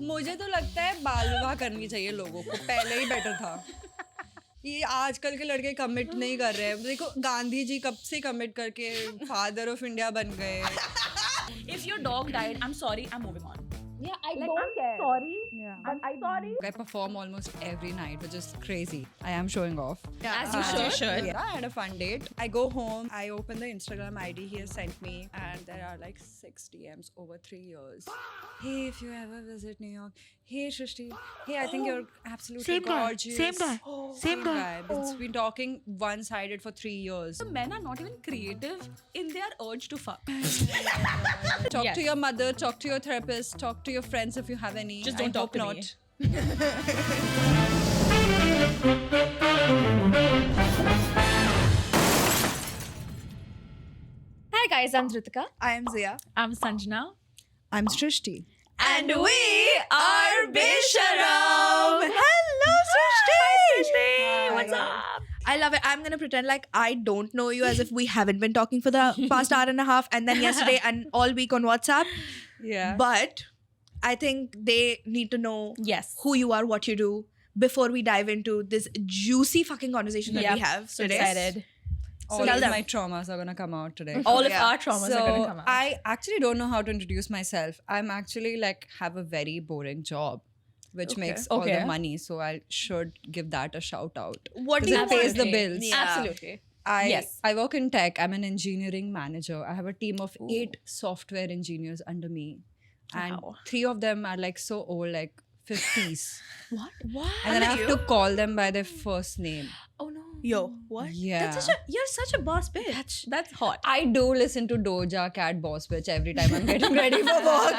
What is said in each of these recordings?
मुझे तो लगता है बाल विवाह करनी चाहिए लोगों को, पहले ही बेटर था। ये आजकल के लड़के कमिट नहीं कर रहे हैं। देखो गांधी जी कब से कमिट करके फादर ऑफ इंडिया बन गए। If your dog died, I'm sorry, I'm moving on. Yeah, I Like, don't I'm care. sorry, Yeah. but I'm sorry. I perform almost every night, which is crazy. I am showing off. As you should. Yeah, I had a fun date. I go home, I open the Instagram ID he has sent me, and there are like 6 DMs over 3 years. Hey, if you ever visit New York, hey Shrishti, hey, I think you're absolutely Same guy, gorgeous. same guy, same guy. It's been talking one-sided for 3 years. The men are not even creative in their urge to fuck. Talk Yes. to your mother, talk to your therapist, talk to your friends if you have any. Just don't I talk hope to me. not. Hi guys, I'm Dhritika. I am Zia. I'm Sanjana. I'm Shrishti. And we are Bisharam. Hello, Srishti. What's up? I love it. I'm gonna pretend like I don't know you, as if we haven't been talking for the past hour and a half, and then yesterday and all week on WhatsApp. Yeah. But I think they need to know Yes. who you are, what you do, before we dive into this juicy fucking conversation that we have So today. excited. All tell of them. my traumas are gonna come out today. All of Yeah. our traumas are going to come out. I actually don't know how to introduce myself. I'm actually like have a very boring job, which makes all Okay. the money. So I should give that a shout out. What do Because you it pays want? the bills. Yeah. Absolutely. Yes. I work in tech. I'm an engineering manager. I have a team of 8 software engineers under me, and Wow. 3 of them are like so old, like 50s. What? And then I have to call them by their first name. Oh no. Yo, what? Yeah. You're such a boss bitch. That's hot. I do listen to Doja Cat Boss Bitch every time I'm getting ready for work.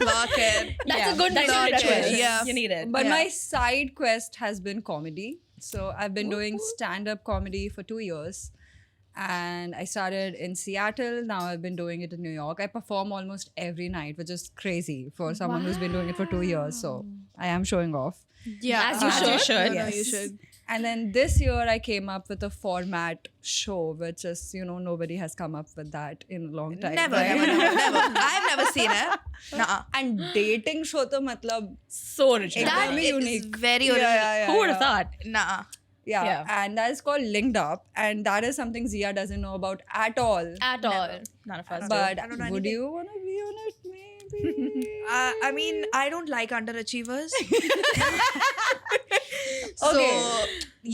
Clock it. That's a good That's ritual. okay. Yeah. You need it. But Yeah. my side quest has been comedy. So I've been doing stand-up comedy for 2 years. And I started in Seattle. Now I've been doing it in New York. I perform almost every night, which is crazy for someone who's been doing it for 2 years. So I am showing off. Yeah. As you should. No, you Yes. should. And then this year I came up with a format show, which is, nobody has come up with that in a long time. Never, right? never. I've never seen it. Nuh-uh. And dating show to matlab, So original. That एकदम ही is unique. very original. Who would have thought? Nah. Yeah. And that is called Linked Up. And that is something Zia doesn't know about at all. At all. None of us. But I don't know would anything. you want to be on it? Maybe. I mean, I don't like underachievers. So,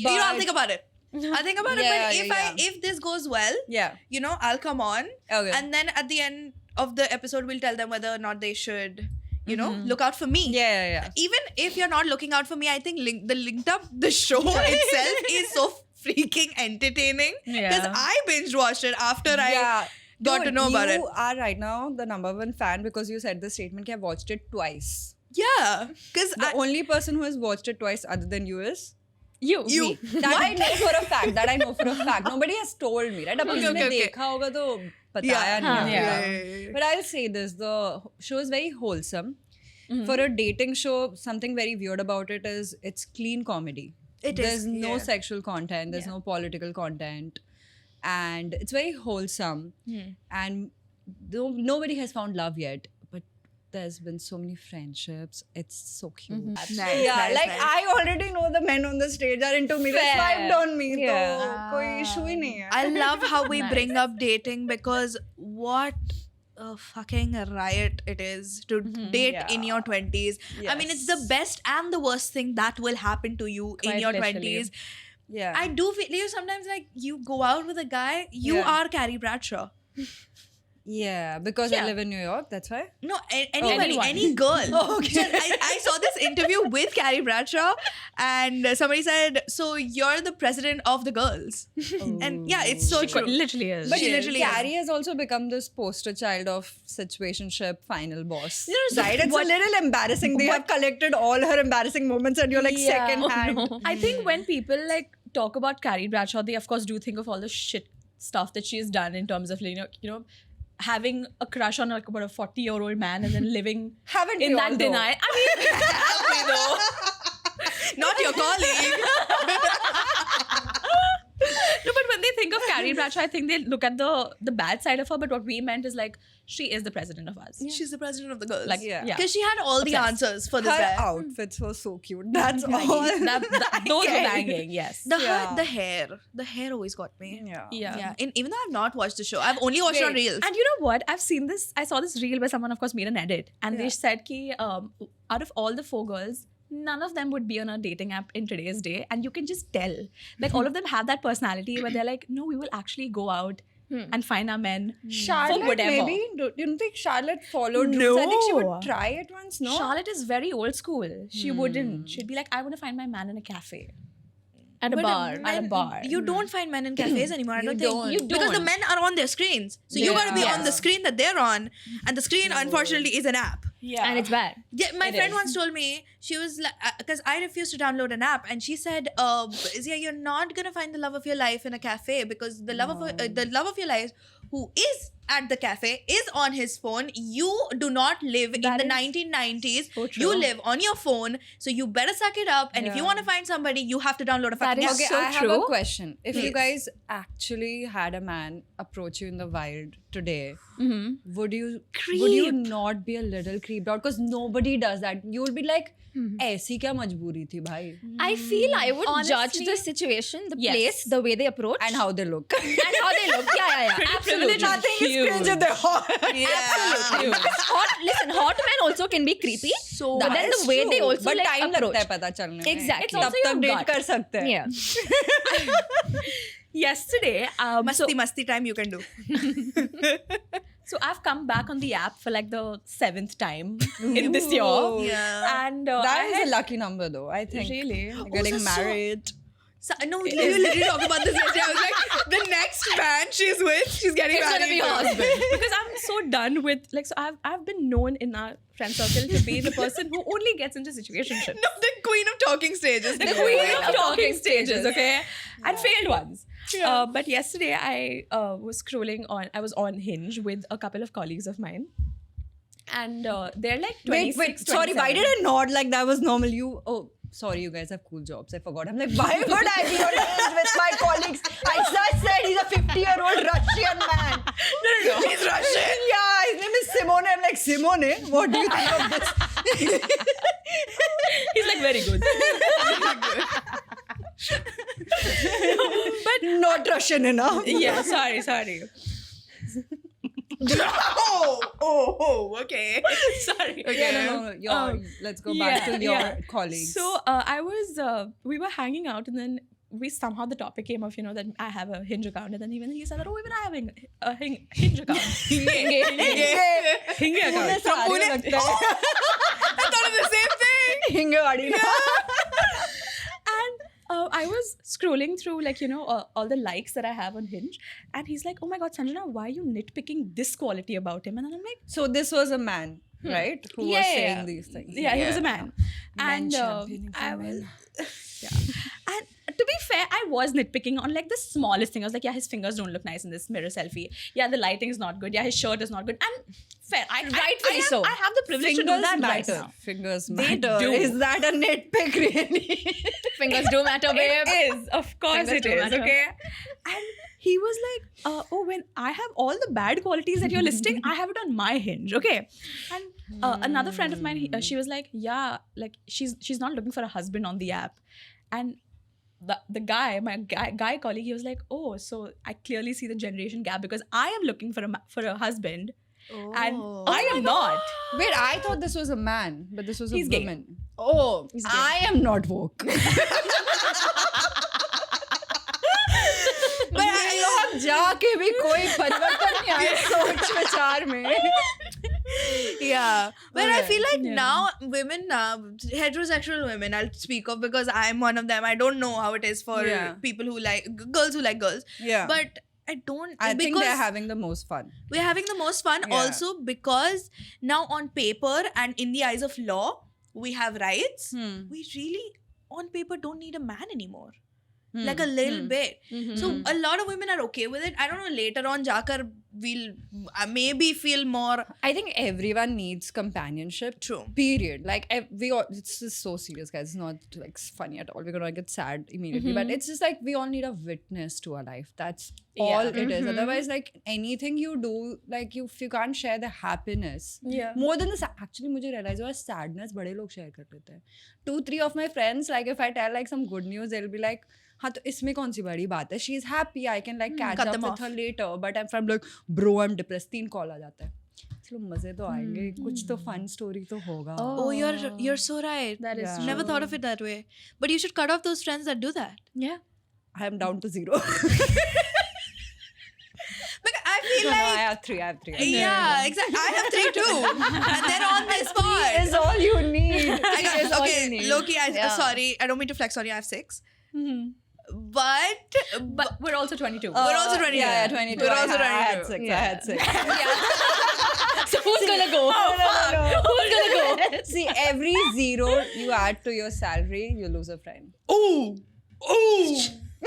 I'll think about it. I'll think about Yeah, it. But if this goes well, Yeah. I'll come on. Okay. And then at the end of the episode, we'll tell them whether or not they should, look out for me. yeah. Even if you're not looking out for me, I think the show itself is so freaking entertaining. Because Yeah. I binge watched it after I got to know about it. You are right now the #1 fan because you said the statement, I've watched it twice. Yeah. Because The only person who has watched it twice other than you is? You. You. Me. That I know for a fact. Nobody has told me, right? अब Okay, किसने okay. देखा होगा तो बताया नहीं होगा. Yeah. But I'll say this, the show is very wholesome. For a dating show, something very weird about it is it's clean comedy. It is, There's no yeah. sexual content, there's no political content. And it's very wholesome. And nobody has found love yet. But there's been so many friendships. It's so cute. Nice, Yeah, nice, like nice. I already know the men on the stage are into me. That's why I've done me. Yeah. तो कोई issue ही नहीं है. I love how we bring up dating because what a fucking riot it is to date in your 20s. I mean, it's the best and the worst thing that will happen to you in Quite your literally. 20s. Yeah. I do feel sometimes like you go out with a guy, you Yeah. are Carrie Bradshaw. Yeah, because I live in New York, that's why. No, anybody, anyone. any girl. Okay. So I saw this interview with Carrie Bradshaw, and somebody said, "So you're the president of the girls," and yeah, it's so true. Literally is. But She literally Carrie has also become this poster child of situationship final boss. so Right? It's a little embarrassing. They have collected all her embarrassing moments and you're like second hand. I think when people like talk about Carrie Bradshaw, they of course do think of all the shit stuff that she's done in terms of having a crush on like about a 40-year-old man and then living Haven't we in all that though? denial. I mean, Not your colleague. no, but when they think think of Carrie Bradshaw, I think they look at the bad side of her, but what we meant is like, she is the president of us. She's the president of the girls. Like, Yeah. yeah. Because she had all the Obsessed. answers for this Her guy. outfits were so cute. That's all. Those were banging, yes. The hair always got me. Yeah. Yeah. Even though I've not watched the show, I've only watched it on Reels. And you know what? I saw this reel where someone, of course, made an edit. And they said ki, out of all the 4 girls, none of them would be on a dating app in today's day. And you can just tell. Like, all of them have that personality where they're like, no, we will actually go out and find our men Charlotte, for whatever. maybe? You don't think Charlotte followed No. rules? I think she would try it once, no? Charlotte is very old school. She wouldn't. She'd be like, I want to find my man in a cafe. At a But bar. At a bar. You don't find men in cafes anymore. I don't think don't. You because the don't. men are on their screens, so you got to be on the screen that they're on, and the screen unfortunately is an app. Yeah. And it's bad. Yeah, my It friend is. once told me, she was like, because I refused to download an app, and she said, "Zia, you're not gonna find the love of your life in a cafe because the love of your life, who is at the cafe, is on his phone. You do not live in That the is 1990s. so true. You live on your phone, so you better suck it up. And if you Yeah. want to find somebody, you have to download a fucking is app." Okay, so I have a true. question. If you Please. guys actually had a man approach you in the wild today, would you not be a little creeped out? Because nobody does that. You would be like, ऐसी क्या मजबूरी थी भाई? I feel I would judge Honestly, the situation, the yes. place, the way they approach, And how they look. and how they look. Yeah. Absolutely. Nothing is cringe if they're hot. Absolutely. Because hot men also can be creepy. So but then the way they also But like time approach. लगता है पता चलने में. Exactly. तब It's also तक your date gut. कर सकते हैं. Yeah. Yesterday, Masti time you can do. so I've come back on the app for like the 7th time in this year. Yeah. And That I is had a lucky number though, I think. really. Getting so- married. So, no, we literally talked about this yesterday. I was like, the next man she's with, she's getting It's married. gonna be her to. husband. Because I'm so done with like, so I've been known in our friend circle to be the person who only gets into situationships. No, the queen of talking stages. The queen of talking stages, okay? And failed ones. But yesterday I was scrolling on, I was on Hinge with a couple of colleagues of mine. And they're like 26, Wait, sorry, why 27. did I nod like that was normal? Sorry, you guys have cool jobs. I forgot. I'm like, why would I be on Hinge with my colleagues? I just said he's a 50-year-old Russian man. No. He's Russian. Yeah, his name is Simone. I'm like, Simone, what do you think of this? He's like, very good. But not Russian enough. Yeah, sorry. Okay. Sorry. Yeah, no. Let's go back to your colleagues. So we were hanging out, and then we somehow the topic came of, you know, that I have a Hinge account, and then he said that, oh, even I have a Hinge account. Hinge account. From Pune. I thought of the same thing. Hinge And I was scrolling through, like, you know, all the likes that I have on Hinge, and he's like, oh my God, Sanjana, why are you nitpicking this quality about him? And then I'm like, So this was a man, right? Who was saying these things. Yeah, he was a man. Men And championing for I was, men. and to be fair, I was nitpicking on like the smallest thing. I was like, yeah, his fingers don't look nice in this mirror selfie. Yeah, the lighting is not good. Yeah, his shirt is not good. And fair, Rightfully so. I have the privilege to do that right now. Fingers They matter. do. Is that a nitpick, really? Fingers do matter, babe. It is, of course Fingers it do is, matter. okay? And he was like, oh, when I have all the bad qualities that you're listing, I have it on my Hinge, okay? And another friend of mine, she was like, yeah, like she's not looking for a husband on the app. And the guy, my guy colleague, he was like, oh, so I clearly see the generation gap because I am looking for a husband and I am not. Wait, I thought this was a man, but this was a He's gay. woman. Oh, I am not woke. But यहाँ जाके भी कोई परिवर्तन नहीं आया सोच विचार में. Yeah, but I feel like Yeah. now women, heterosexual women, I'll speak of because I'm one of them. I don't know how it is for Yeah. people who like girls who like girls. Yeah. But I don't. I think because they're having the most fun. we're having the most fun Yeah. also because now on paper and in the eyes of law, we have rights. We really, on paper, don't need a man anymore. Like a little bit. So a lot of women are okay with it. I don't know, later on, Jakar, we'll maybe feel more. I think everyone needs companionship. True. Period. Like we all, it's just so serious, guys. It's not like funny at all. We're gonna get sad immediately, but it's just like we all need a witness to our life. That's all it is. Otherwise, like anything you do, like if you can't share the happiness, more than the actually, मुझे realize हुआ sadness बड़े लोग share कर लेते हैं. 2-3 of my friends, like if I tell like some good news, they'll be like, हाँ तो इसमें कौन सी बड़ी बात है? She's happy. I can like catch Cut up them with off. her later. But I'm from like, bro, I'm depressed. 3 call आ जाता है. चलो मजे तो आएंगे. कुछ तो fun story तो होगा. Oh, you're so right. That is Yeah. Never thought of it that way. But you should cut off those friends that do that. Yeah. I am down to 0. But I feel No, like I have 3. I have 3. yeah, exactly. I have 3 too, and they're on this spot. Is all you need. I got Is all you okay. need. Loki, Yeah. sorry, I don't mean to flex. Sorry, I have 6. But But we're also 22. we're also 22. Yeah, 22. We're also I had 22. 6. I had 6. So who's gonna go? Who's gonna go? See, every 0 you add to your salary, you lose a friend. Ooh,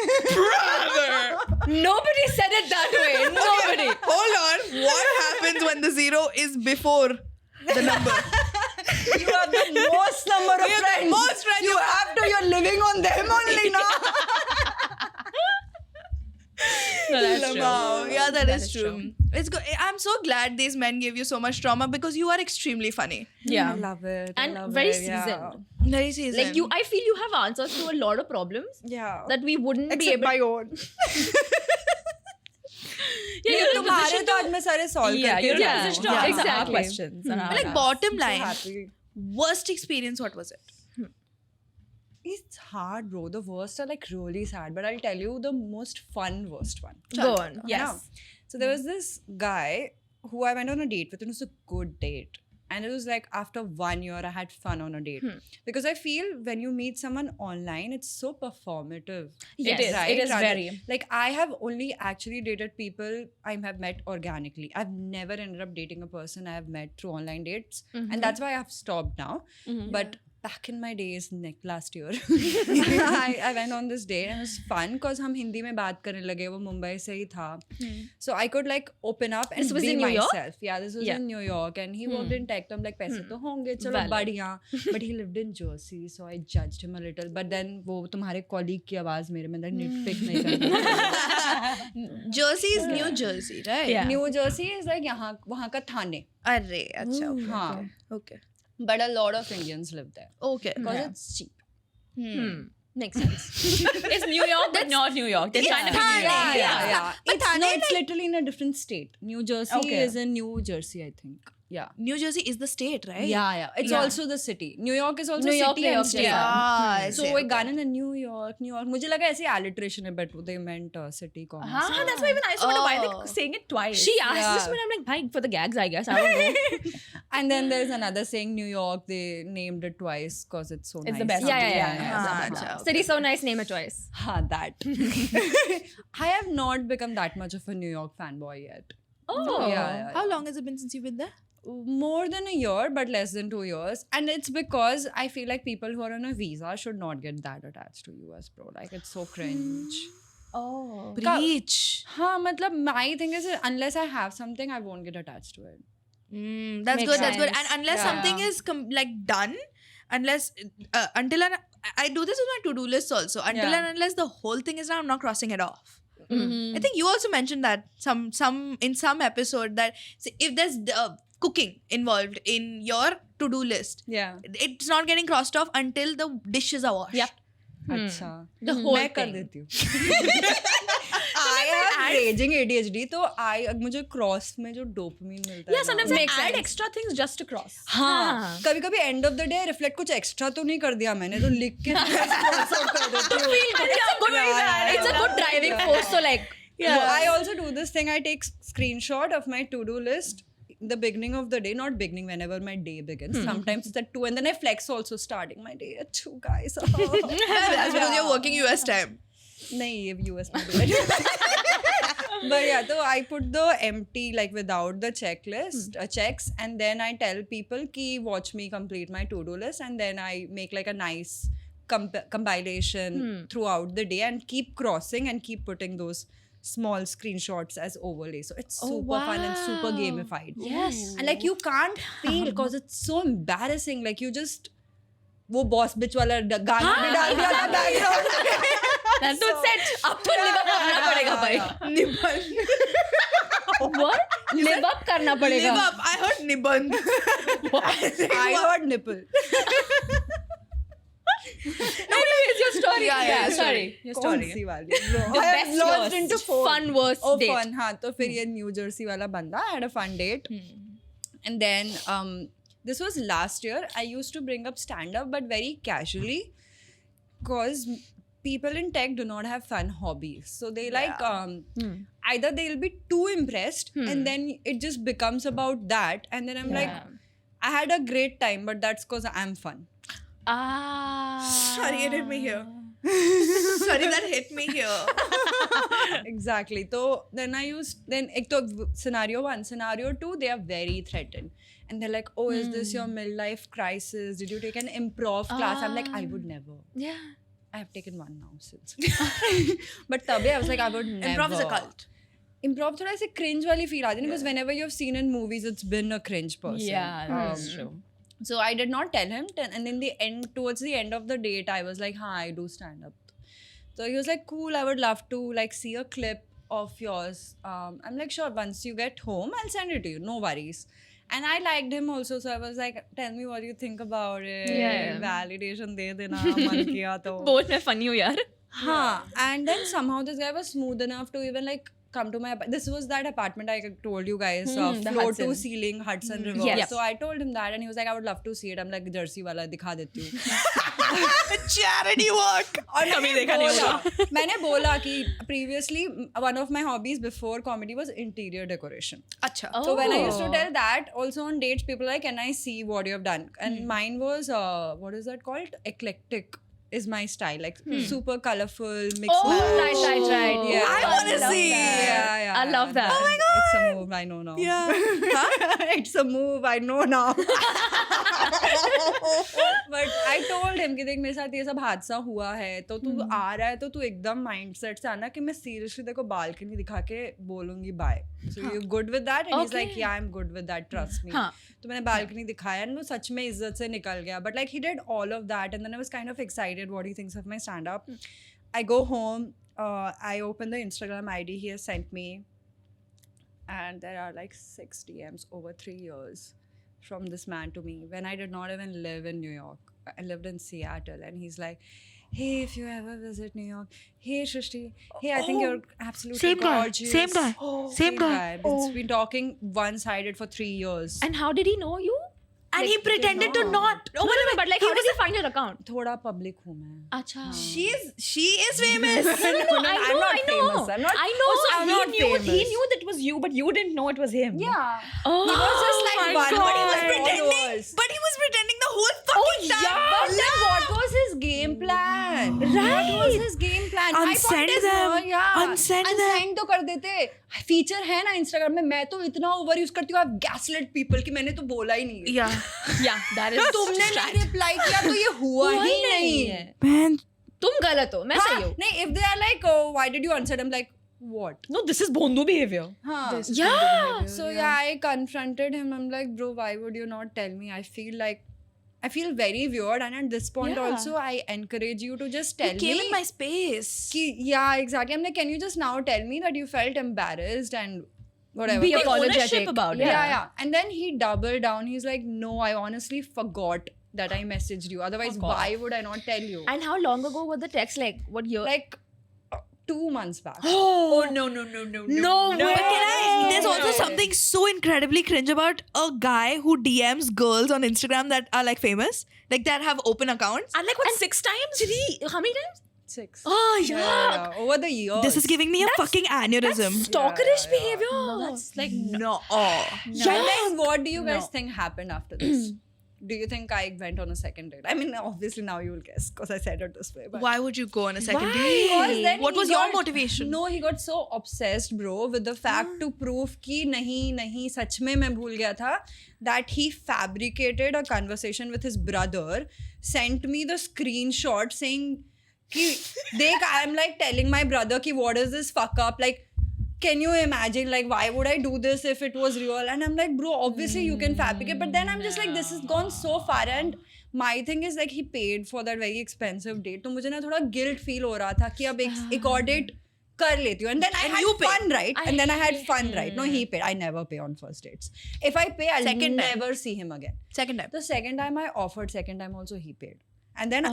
brother. Nobody said it that way. Nobody. Hold on. What happens when the 0 is before the number? You have the most number of You have the friends. most friends. You have to. You're living on them only now. No, that's true. Wow. Yeah, that is is true. It's good. I'm so glad these men gave you so much trauma because you are extremely funny. Yeah. I love it. And I love very it, yeah. seasoned. Very seasoned. Like I feel you have answers to a lot of problems Yeah. that we wouldn't be Except able. my own. Yeah, you're in a तुम्हारे position तो आज मैं सारे solve Yeah, करके you're in a रखूँ. position to Yeah, answer our exactly. questions. and our like doubts. bottom So line, happy. worst experience, what was it? It's hard, bro. The worst are like really sad, but I'll tell you the most fun worst one. Go on. Yes. So there was this guy who I went on a date with, and it was a good date. And it was like after 1 year, I had fun on a date. Because I feel when you meet someone online, it's so performative. Yes, It is. Right? It is Rather- very. Like I have only actually dated people I have met organically. I've never ended up dating a person I have met through online dates. And that's why I have stopped now. But back in my days, last year, I went on this date and it was fun because हम हिंदी में बात करने लगे. वो मुंबई से ही था. So I could like open up and This was be in New York? myself. Yeah, this was Yeah. in New York and he worked in tech. I'm like, पैसे तो होंगे, चलो Valid. बढ़िया. But he lived in Jersey, so I judged him a little. But then वो तुम्हारे colleague की आवाज़ मेरे में nitpick नहीं करना. Jersey is New Jersey, right? Yeah. New Jersey is like यहाँ वहाँ का थाने. Arre, acha, okay. हाँ. Okay. But a lot of Indians live there Okay. because Yeah. it's cheap. Makes sense. It's New York, but not New York. They're trying to be New York. Yeah. But It's, Thane, no, it's literally in a different state. New Jersey Okay. is in New Jersey, I think. Yeah. New Jersey is the state, right? Yeah. It's Yeah. also the city. New York is also New York, city New and York, state. yeah. Ah, I So see, वो okay. गाने ना New York. मुझे लगा ऐसे alliteration है, but they meant city commas. Huh? That's why even I used to wonder why Oh. they're saying it twice. She asked Yeah. this when I'm like, bhai, for the gags, I guess. I don't know. And then there's another saying New York. They named it twice because it's so It's nice. the best. Yeah. Ah, Blah, blah, blah. acha, City so nice, name it twice. Ha, that. I have not become that much of a New York fanboy yet. Oh. Yeah. How long has it been since you've been there? More than a year, but less than 2 years. And it's because I feel like people who are on a visa should not get that attached to US, bro. Like, it's so cringe. Oh. Preach. Haan, matlab, my thing is, unless I have something, I won't get attached to it. That's Makes good. That's good. sense. And unless Yeah. something is like done, unless until and I do this with my to-do lists also. Until Yeah. and unless the whole thing is done, I'm not crossing it off. Mm-hmm. I think you also mentioned that in some episode that if there's cooking involved in your to-do list, Yeah. it's not getting crossed off until the dishes are washed. Yep. अच्छा. The whole मैं कर thing. देती हूँ. I have raging ADHD, तो मुझे cross में जो dopamine मिलता है. Yeah, sometimes I Makes add sense. extra things just to cross. हाँ, कभी कभी end of the day reflect कुछ एक्स्ट्रा तो नहीं कर दिया मैंने, तो लिख के cross out कर देती हूँ. It's a good driving force. So like, I also do this thing. I take screenshot of my to-do list the beginning of the day, not beginning, whenever my day begins. Sometimes it's at 2 and then I flex also starting my day at 2, guys. That's because you're working US time. नहीं, ये US में do it. But yeah, so I put the empty, like without the checklist, checks, and then I tell people ki watch me complete my to-do list, and then I make like a nice compilation throughout the day and keep crossing and keep putting those small screenshots as overlay. So it's super fun and super wow. gamified. Yes. And like you can't fail because it's so embarrassing. Like you just वो boss bitch वाला गाना भी डाल दिया था background. That's so set. अब तो live up करना पड़ेगा भाई. What? Live up करना पड़ेगा. Live up. I heard Nibandh. I heard nipple. Anyways, your story. Yeah, sorry. Your कौन story. सी वाली? Bro, The I have best launched worst. into four. Fun worst Oh, date. fun. हाँ, तो फिर ये new Jersey वाला बंदा. I had a fun date. And then this was last year. I used to bring up stand-up, but very casually, because people in tech do not have fun hobbies. So they like either they'll be too impressed, and then it just becomes about that. And then I'm like, I had a great time, but that's because I'm fun. Sorry, it hit me here. Sorry, that hit me here. Exactly. So then ek to scenario 1, scenario 2, they are very threatened. And they're like, oh, is this your midlife crisis? Did you take an improv class? I'm like, I would never. Yeah. I have taken one now since. But tabhi I was like, I would never. Improv is a cult. Improv thoda aise cringe wali feel aati because whenever you've seen in movies, it's been a cringe person. Yeah, that's true. So I did not tell him, and in the end, towards the end of the date, I was like, "Ha, I do stand up." So he was like, "Cool, I would love to like see a clip of yours." I'm like, "Sure, once you get home, I'll send it to you. No worries." And I liked him also, so I was like, "Tell me what you think about it. Yeah. Validation de dena, man kiya to." Both में funny हो यार. Huh. And then somehow this guy was smooth enough to even like come to my this was that apartment I told you guys the floor Hudson. to ceiling Hudson River. Yes. So I told him that and he was like, I would love to see it. I'm like, Jersey wala dikha deti hu. Charity work. और मैंने बोला कि previously one of my hobbies before comedy was interior decoration. Acha. So when I Oh. used to tell that, also on dates, people were like, can I see what you have done? And mine was, what is that called? Eclectic is my style. Like super colorful, mixed Oh, match. right. Yeah. I wanna love see. that. Yeah. I love that. Oh my god. It's a move I know now. Yeah. It's a move I know now. But I told him कि देख मेरे साथ ये सब हादसा हुआ है तो तू आ रहा है तो तू एकदम माइंडसेट से आना कि मैं सीरियसली देखो बालकनी दिखा के बोलूंगी bye. So you good with that? And he's like, yeah, I'm good with that. Trust me. तो मैंने बालकनी दिखाया and वो सच में इज्जत से निकल गया. But like he did all of that and then I was kind of excited what he thinks of my stand-up. I go home. I open the Instagram ID he has sent me. And there are like 6 DMs over 3 years from this man to me when I did not even live in New York. I lived in Seattle and he's like, hey, if you ever visit New York, hey Shrishti, hey, I think you're absolutely Same guy, gorgeous. same guy, same guy. It's been talking one-sided for 3 years. And how did he know you? And he pretended to not. No, but like, how did he find your account? थोड़ा public हूँ मैं. Acha. She is famous. No, I'm not famous. I'm not- I know. Also, So I'm he not knew famous. that it was you, but you didn't know it was him. Yeah. Oh, He was just like my one God. But he was of my pretending. followers. But he was pretending the whole fucking time. But then what was his game plan? What was his game plan? My point Unsend is, them. yeah. Unsend them. Unsend तो कर देते. Feature है ना Instagram में मैं तो इतना over use करती हूँ आप गैसलेट पीपल कि मैंने तो बोला ही नहीं है. Yeah. yeah, that is. तुमने नहीं रिप्लाई किया तो ये हुआ ही नहीं है. Man. तुम गलत हो, मैं सही हूँ. नहीं if they are like oh why did you unsend I'm like what? No, this is Bondu behavior. हाँ. Yeah. So yeah, I confronted him. I'm like, bro, why would you not tell me? I feel very weird, and at this point Yeah. also, I encourage you to just tell You came me. in my space. Yeah, exactly. I'm like, can you just now tell me that you felt embarrassed and whatever? Be Take apologetic ownership about it. Yeah. And then he doubled down. He's like, no, I honestly forgot that I messaged you. Otherwise, Forgot. why would I not tell you? And how long ago were the texts? Like, what year? Like 2 months back. Oh no. No But way. there's also something so incredibly cringe about a guy who DMs girls on Instagram that are like famous, like that have open accounts. And like what, 6 times? How many times? 6. Oh, Yeah. Over the years. This is giving me a fucking aneurysm. Stalkerish behavior. No, that's like No. And then what do you guys think happened after this? Do you think I went on a second date? I mean, obviously now you will guess because I said it this way. But Why would you go on a second Why? date? Because then What he was your got- motivation? No, he got so obsessed, bro, with the fact to prove कि नहीं सच में मैं भूल गया था, that he fabricated a conversation with his brother, sent me the screenshot saying कि देख I am like telling my brother कि what is this fuck up, like can you imagine, like, why would I do this if it was real? And I'm like, bro, obviously you can fabricate. But then I'm just like, this has gone so far. And my thing is like, he paid for that very expensive date. तो मुझे ना थोड़ा guilt feel हो रहा था कि अब एक और date कर लेती हूँ. And then I had fun, right? And then I had fun, right? No, he paid. I never pay on first dates. If I pay, I'll never see him again. Second time. The second time I offered, second time also he paid. And then,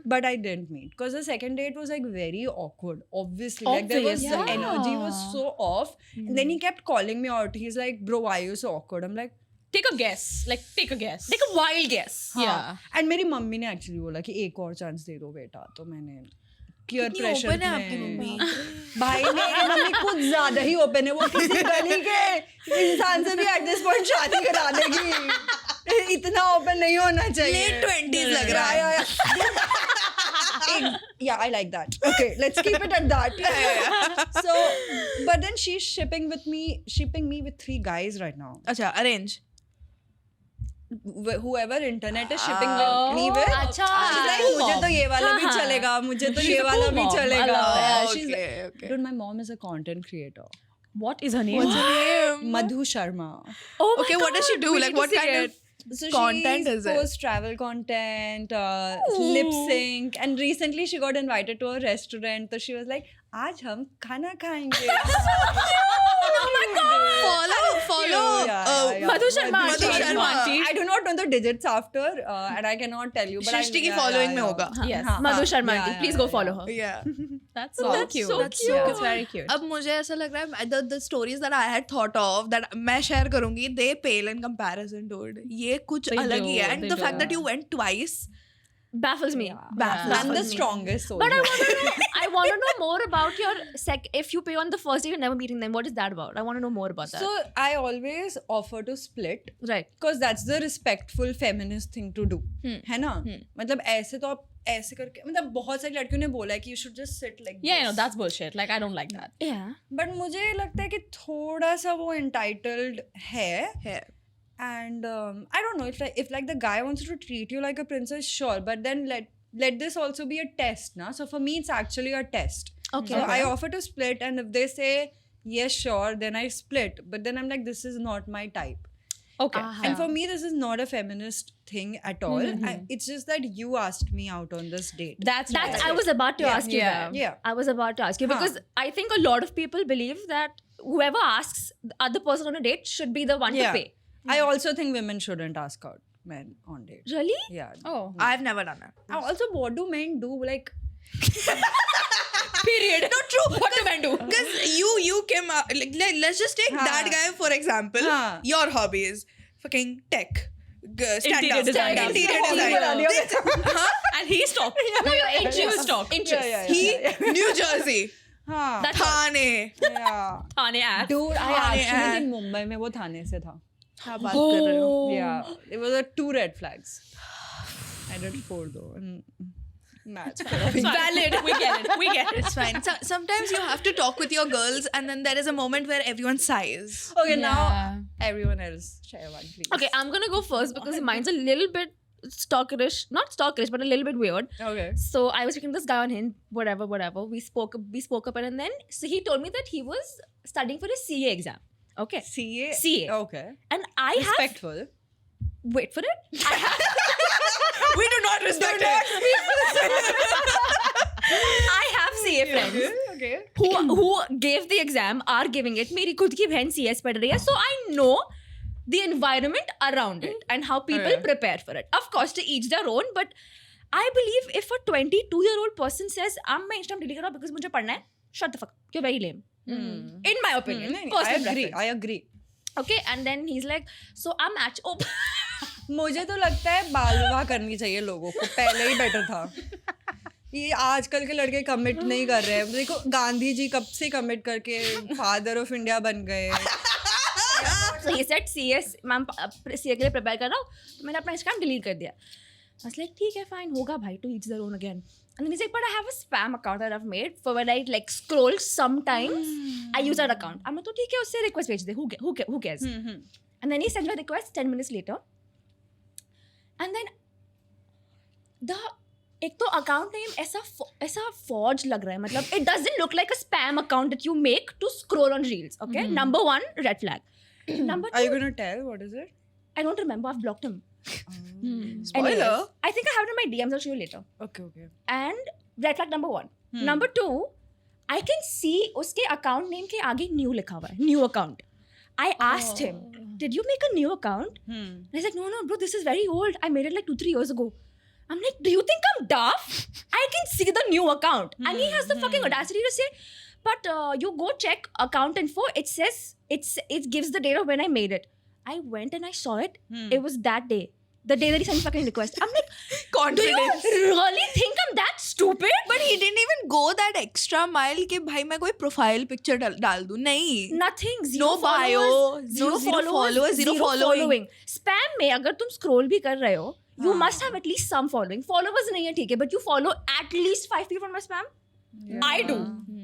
but I didn't meet because the second date was like very awkward. Obviously, like there was the energy was so off. And then he kept calling me out. He's like, "Bro, why are you so awkward?" I'm like, Take a guess. Like, take a guess. Like a wild guess. "हाँ." And मेरी mummy ने actually बोला कि एक और chance दे दो बेटा. तो मैंने peer pressure open है आपकी मम्मी? भाई मेरी मम्मी कुछ ज्यादा ही open है. वो किसी गली के इंसान से भी at this point शादी करा देगी. इतना open नहीं होना चाहिए. Late 20s लग रहा है. Yeah, I like that. Okay, let's keep it at that. So, but then she's shipping me with 3 guys right now. अच्छा, arrange. Whoever internet is shipping me with. अच्छा. She's like, मुझे तो ये वाला भी चलेगा, मुझे तो ये वाला भी चलेगा. She's Okay, like, okay. dude, my mom is a content creator. What is her name? What's her name? Madhu Sharma. Oh my Okay, what does she do? we Like, need to what see kind it. of So content she is it? posts travel content, lip sync, and recently she got invited to a restaurant. So she was like, "आज हम खाना खाएंगे." Follow. Yeah. Madhu Sharma. Madhu Sharma. I do not know the digits after, and I cannot tell you. But Shrishti की following में होगा. Yes. हाँ, Madhu हाँ, Sharma. yeah, aunty. yeah, Please go follow her. Yeah. That's So so cute. cute. That's so It's very cute. अब मुझे ऐसा लग रहा है the stories that I had thought of that मैं share करूँगी, they pale in comparison, dude. ये कुछ They अलग ही do, है. And they the fact do. that you went twice. Baffles me. I'm the strongest soldier. But I want to know more about your if you pay on the first day, you're never meeting them. What is that about? I want to know more about that. So I always offer to split Right. because that's the respectful feminist thing to do. है ना? मतलब ऐसे तो आप ऐसे करके मतलब बहुत सारी लड़कियों ने बोला है कि you should just sit like Yeah, this. no, that's bullshit. Like, I don't like that. Yeah. But मुझे लगता है कि थोड़ा सा वो entitled है. And I don't know if like the guy wants to treat you like a princess, sure, but then let this also be a test, na? So for me it's actually a test. Okay. So I offer to split, and if they say yes, sure, then I split. But then I'm like, this is not my type. Okay. And for me, this is not a feminist thing at all. It's just that you asked me out on this date. That's I was about to ask you Yeah. that. Yeah. I was about to ask you because I think a lot of people believe that whoever asks the other person on a date should be the one to pay. I also think women shouldn't ask out men on dates. Really? Yeah. Oh. I've never done that. Also, what do men do? Like, Period. No, true. What do men do? Because you came out, like, let's just take that guy for example. हाँ. Your hobbies, fucking tech, Interior design. interior design. And he stopped. No, your She will interest. stop. Interest. He, New Jersey, हाँ. That's all. Thane. Yeah. Thane app. Dude, I Thane actually है. think Mumbai में वो थाने से था. क्या बात कर रहे हो? Yeah, it was 2 red flags. I did 4 though. And match. Valid. We get it. We get it. It's fine. Sometimes you have to talk with your girls, and then there is a moment where everyone sighs. Okay, now Yeah. everyone else share one, please. Okay, I'm gonna go first because mine's a little bit stalkerish. Not stalkerish, but a little bit weird. Okay. So I was speaking to this guy on Hinge, whatever. We spoke up, and then so he told me that he was studying for his CA exam. Okay. CA. CA. Okay. And I have Respectful. wait for it. I have We do not respect it. I have CA friends Okay. who gave the exam, are giving it. मेरी खुद की बहन CS पढ़ रही है, so I know the environment around it and how people prepare for it. Of course, to each their own, but I believe if a 22-year-old person says, मैं Instagram delete कर रहा हूँ because मुझे पढ़ना है, shut the fuck up. You're very lame. In my opinion. I Personal agree. preference. I agree. Okay, and then he's like, so I'm actually... मुझे तो लगता है बाल विवाह करनी चाहिए लोगों को, पहले ही बेटर था. ये आजकल के लड़के कमिट नहीं कर रहे हैं. देखो गांधी जी कब से कमिट करके फादर ऑफ इंडिया बन गए. So he said CS, ma'am CA के लिए प्रिपेयर कर रहा हूँ, तो मैंने अपना Instagram डिलीट कर दिया. I was like, ठीक है, fine, होगा भाई, to each their own again. And then he's like, but I have a spam account that I've made for when I like scroll sometimes. I use that account. I'm like, तो ठीक है, उससे request भेज दे. Who cares? And then he sends me a request 10 minutes later. And then the एक तो account name ऐसा forge लग रहा है, मतलब it doesn't look like a spam account that you make to scroll on reels. Okay, number 1 red flag. Number 2, Are you gonna tell what is it? I don't remember, I've blocked him. Spoiler. Anyways, I think I have it in my DMs, I'll show you later. Okay. And red flag number 1. Number 2, I can see उसके account name के आगे new लिखा हुआ है, new account. I asked him, did you make a new account? And he's like, no, bro, this is very old. I made it like 2-3 years ago. I'm like, do you think I'm daft? I can see the new account. And he has the fucking audacity to say, but you go check account info. It says, it gives the date of when I made it. I went and I saw it. It was that day. The day that he sent me fucking request. I'm like, Confidence. do you really think I'm that stupid? But he didn't even go that extra mile कि भाई मैं कोई profile picture डाल दूँ. नहीं. Nothing. Zero No bio, followers, zero followers, zero following. Spam में अगर तुम scroll भी कर रहे हो, you must have at least some following. Followers नहीं है ठीक है, but you follow at least 5 people on my spam. I do.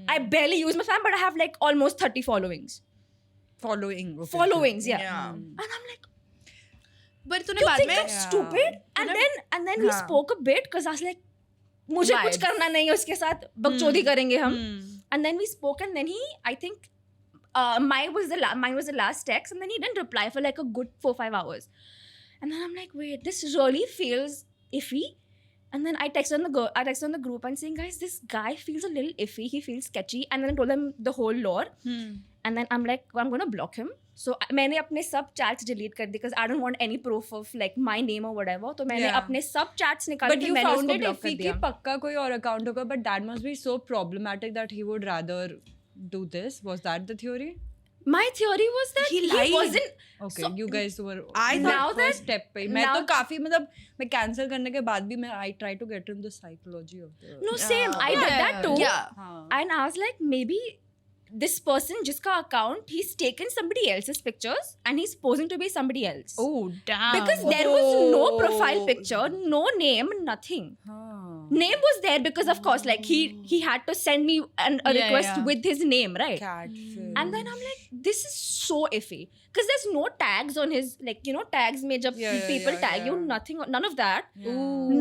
I barely use my spam, but I have like almost 30 followings. Following. Okay. Followings, yeah. Yeah. And I'm like, But तूने you बाद think में I'm stupid? And then we spoke a bit because I was like, मुझे कुछ Vibes. करना नहीं है उसके साथ, बकचोदी करेंगे हम. And then we spoke, and then he, I think, mine was the last text, and then he didn't reply for like a good 4-5 hours. And then I'm like, wait, this really feels iffy. And then I texted on the group and saying, guys, this guy feels a little iffy. He feels sketchy. And then I told them the whole lore. And then I'm like, I'm gonna block him. So मैंने अपने सब chats delete कर दी because I don't want any proof of like my name or whatever. तो मैंने अपने सब chats निकाल But के you मैंने found उसको it block कर iffy कि दिया. पक्का कोई और account होगा, but that must be so problematic that he would rather do this. Was that the theory? My theory was that He he lied. wasn't. Okay, So- you guys were. I now thought that first step पे मैं now- तो काफी मतलब मैं cancel करने के बाद भी मैं I try to get into the psychology of the. No, same. I did that too. Yeah. हाँ. And I was like, maybe this person, जिसका account, he's taken somebody else's pictures and he's posing to be somebody else. Oh, damn. Because there was no profile picture, no name, nothing. हाँ. Name was there because of course, like he had to send me a Yeah, request yeah. with his name, right? Catfish. And then I'm like, this is so iffy. Because there's no tags on his, like, you know, tags mein jab Yeah, people yeah, tag you, yeah. nothing, none of that. Yeah.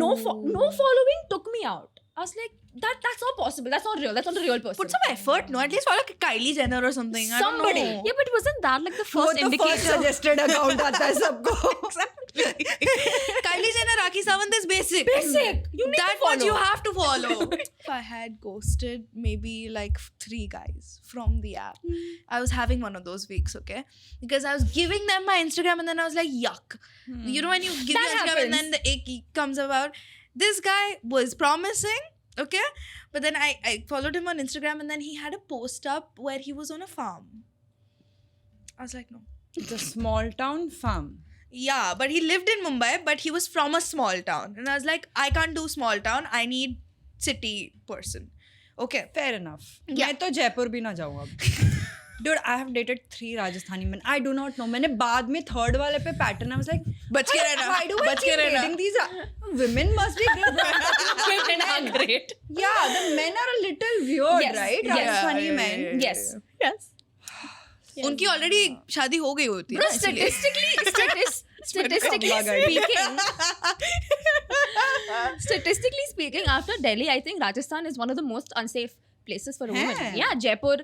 No following took me out. I was like, that's not possible. That's not real. That's not a real person. Put some effort, no? At least follow Kylie Jenner or something. I don't Somebody. know. Yeah, but wasn't that like the वो first तो indicator? first suggested account आता है सबको. Kylie Jenner, Rakhi Sawant is basic. Basic. You need That to follow. much you have to follow. If I had ghosted maybe like 3 guys from the app, I was having one of those weeks, okay? Because I was giving them my Instagram and then I was like, yuck. You know when you give That your Instagram and then happens. the ick comes about. This guy was promising, okay? But then I followed him on Instagram and then he had a post up where he was on a farm. I was like, no. It's a small town farm. Yeah, but he lived in Mumbai, but he was from a small town. And I was like, I can't do small town. I need city person. Okay. Fair enough. Yeah. मैं तो जयपुर भी ना जाऊँ अब. Dude, I have dated 3 Rajasthani men. I do not know. मैंने बाद में third वाले पे pattern I was like, बच के रहना, why do I बच के keep रहना. dating these women must be good. Women are great. Yeah, the men are a little weird, Yes, right? yes. Rajasthani Yeah, men. yeah, yeah. Yes. Yes. उनकी already शादी हो गई होती है Bro, ना, इसलिए. statistically speaking, after Delhi, I think Rajasthan is one of the most unsafe places for a woman. है? Yeah, Jaipur.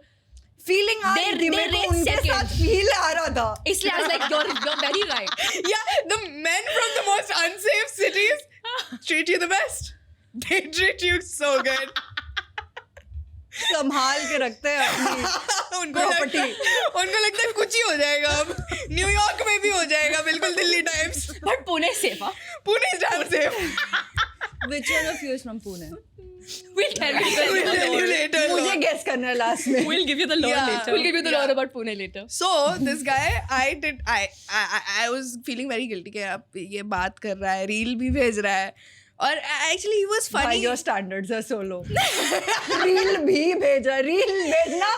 Feeling आ रही थी मेरे को उनके साथ feel आ रहा था. इसलिए I was like, you're very right. Yeah, the men from the most unsafe cities treat you the best. They treat you so good. संभाल के रखते हैं अपनी उनको लगता है कुछ ही हो जाएगा अब. न्यूयॉर्क में भी हो जाएगा बिल्कुल Delhi types. But Pune is safe, huh? Pune is damn safe. Which one of you is from Pune? We'll tell you. We'll tell you later. मुझे guess करना है last में. We'll give you the lore Yeah. later. We'll give you the lore about Pune later. So this guy, I was feeling very guilty कि अब ये बात कर रहा है, रील भी भेज रहा है, और actually he was Why funny. your standards are so low? Reel भी भेजा, रील भेजना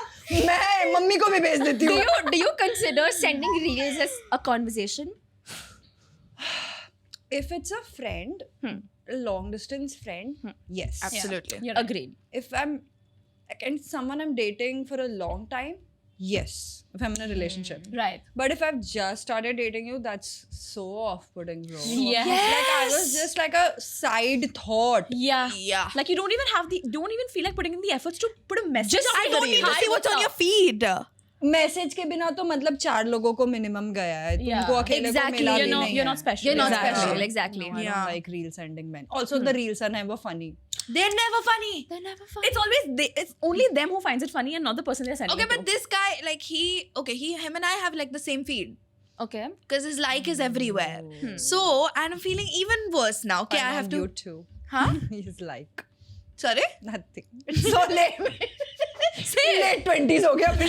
मैं मम्मी को भी भेज देती हूँ. Do you consider sending reels as a conversation? If it's a friend, a long distance friend, yes. Absolutely. Agreed. If I'm and someone I'm dating for a long time, Yes, if I'm in a relationship. Right. But if I've just started dating you, that's so off-putting, bro. Yes. Like I was just like a side thought. Yeah. Yeah. Like you don't even feel like putting in the efforts to put a message. I on don't the need to Hi, see what's on your feed. Message के बिना तो मतलब 4 लोगों को minimum गया है. Yeah. तुमको अकेले को Exactly. मिला भी You're not, नहीं you're है. not special. You're not Exactly. special. Exactly. No, I Yeah. don't like reel sending men. Also, the reels are never funny. They're never funny. They're never fun. It's always it's only them who finds it funny and not the person they're sending Okay, it but to. this guy, like him and I have like the same feed. Okay. Because his like is everywhere. So, and I'm feeling even worse now. Okay, I have to. You too. Huh? He's like Sorry? nothing. It's so lame. Late 20s हो गया अपने.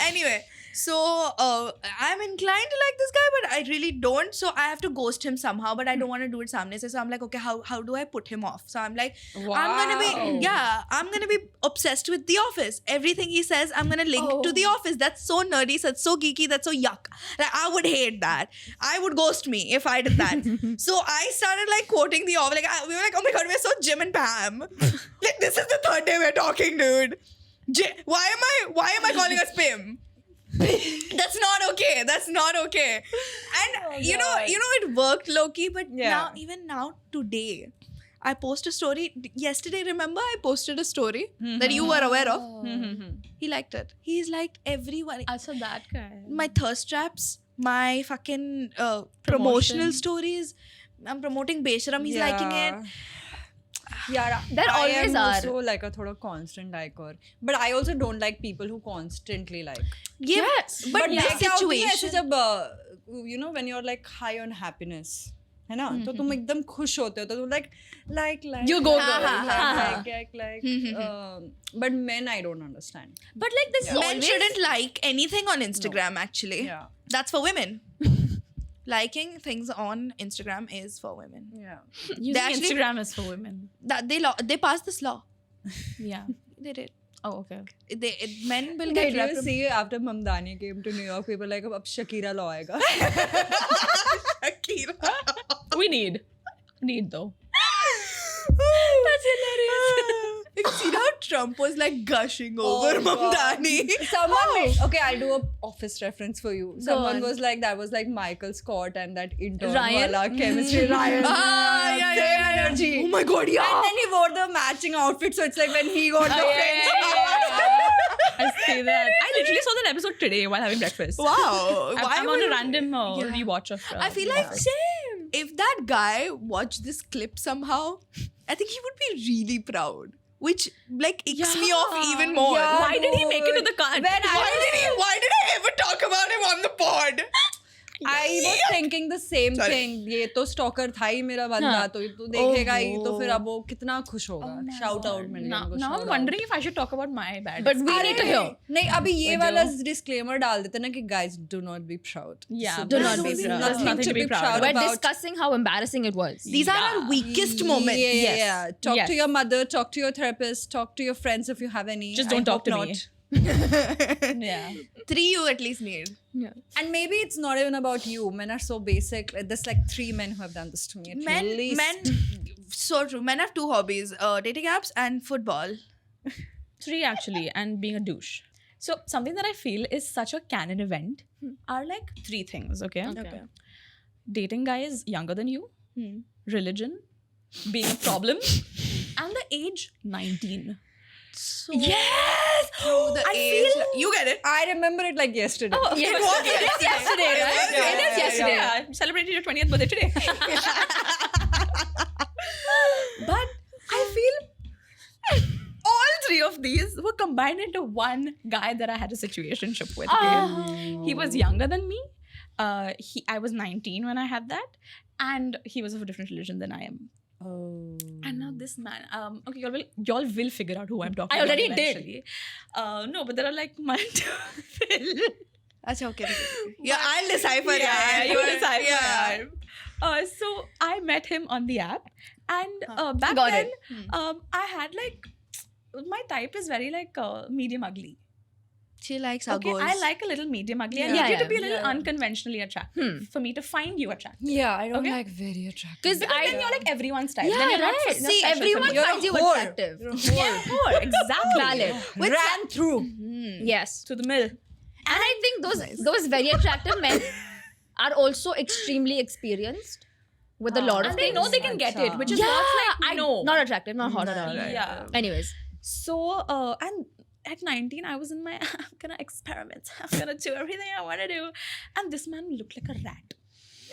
Anyway, so I'm inclined to like this guy, but I really don't. So I have to ghost him somehow, but I don't want to do it samne se. So I'm like, okay, how do I put him off? So I'm like, I'm gonna be obsessed with The Office. Everything he says, I'm gonna link to The Office. That's so nerdy, that's so geeky, that's so yuck. Like I would hate that. I would ghost me if I did that. So I started like quoting The Office. Like we were like, oh my god, we're so Jim and Pam. Like this is the 3rd day we're talking, dude. Why am I calling us Pim? That's not okay. That's not okay. And you know it worked, Loki. But Yeah. now today, I post a story. Yesterday, remember I posted a story that you were aware of. He liked it. He's liked everyone. Also that guy. My thirst traps, my fucking promotional stories. I'm promoting Besharam. He's liking it. Yeah, There I always am are. also like a thoda constant liker, but I also don't like people who constantly like. Yes, but ये this क्या होती है ऐसे situation. जब you know when you're like high on happiness, है ना? तो तुम एकदम खुश होते हो तो तुम like You go like, girl. like, but men I don't understand. But like this is Men always shouldn't like anything on Instagram. Actually, Yeah. that's for women. Liking things on Instagram is for women. Yeah. Using actually- Instagram is for women. That they passed this law. Yeah. They did. Oh, okay. Men will Did get you reprimanded. see after Mamdani came to New York, people like अब Shakira law आएगा. Shakira. We need though. That's hilarious. Have you seen how Trump was like gushing over Oh, God. Mamdani? Someone made, okay, I'll do a office reference for you. Someone on. was like, that was like Michael Scott and that intern Ryan? wala chemistry. Ryan. Same energy. Oh my god, yeah. And then he wore the matching outfit, so it's like when he got the French. I see that. I literally saw that episode today while having breakfast. Wow. I'm on a random Yeah. rewatch of. I feel like if that guy watched this clip somehow, I think he would be really proud. Which like icks me off even more. Yeah. Why did he make it to the car? Why did I ever talk about him on the pod? I was thinking the same Sorry. thing. ये तो stalker था ही मेरा बंदा तो ये तो देखेगा ही तो फिर अब वो कितना खुश होगा. Shout out मिल गया उनको. Now shout I'm out. wondering if I should talk about my bad. But we need to hear. नहीं अभी ये वाला disclaimer डाल देते ना कि guys do not be proud. Yeah, So do there's not be proud. Nothing There's nothing to be proud We're about. discussing how embarrassing it was. These are our weakest moments. Yeah. Yes. Talk Yes. to your mother, talk to your therapist, talk to your friends if you have any. Just don't I talk hope to me. not. Yeah. 3 you at least need. And maybe it's not even about you. Men are so basic. Like, there's like 3 men who have done this to me. At least. So true. Men have 2 hobbies: dating apps and football. 3 actually, and being a douche. So something that I feel is such a canon event are like 3 things. Okay. Dating guys younger than you, religion, being a problem, and the age 19. So Yes. the I age, feel. you get it. I remember it like yesterday. Oh, It was yesterday, right? It was It is yesterday. yeah. I celebrated your 20th birthday today. But I feel all 3 of these were combined into one guy that I had a situationship with. Okay? He was younger than me. I was 19 when I had that, and he was of a different religion than I am. Oh. And now this man, okay, y'all will figure out who I'm talking I about. already did. eventually. No, but there are like multiple. Achha, okay. Yeah, I'll decipher. Yeah, you will decipher. Yeah. So I met him on the app, and back Got then, it. I had like my type is very like medium ugly. She likes Okay, uggos. I like a little medium ugly. I Yeah. need you to Yeah, be a little yeah. unconventionally attractive for me to find you attractive. Yeah, I don't Okay. like very attractive. Because Then you're like everyone's type. yeah, then you're not right. not See, special for everyone me. You're a finds you whore. attractive. You're a whore. Yeah, whore, exactly. Valid. Ran through. Yes. To the mill. And I think those very attractive men are also extremely experienced with a lot of And they things. know they can get it, which is yeah, what's like, no. not attractive, not hot at all. Yeah. Anyways, So, and at 19, I was in my, I'm gonna experiment. I'm gonna do everything I want to do. And this man looked like a rat.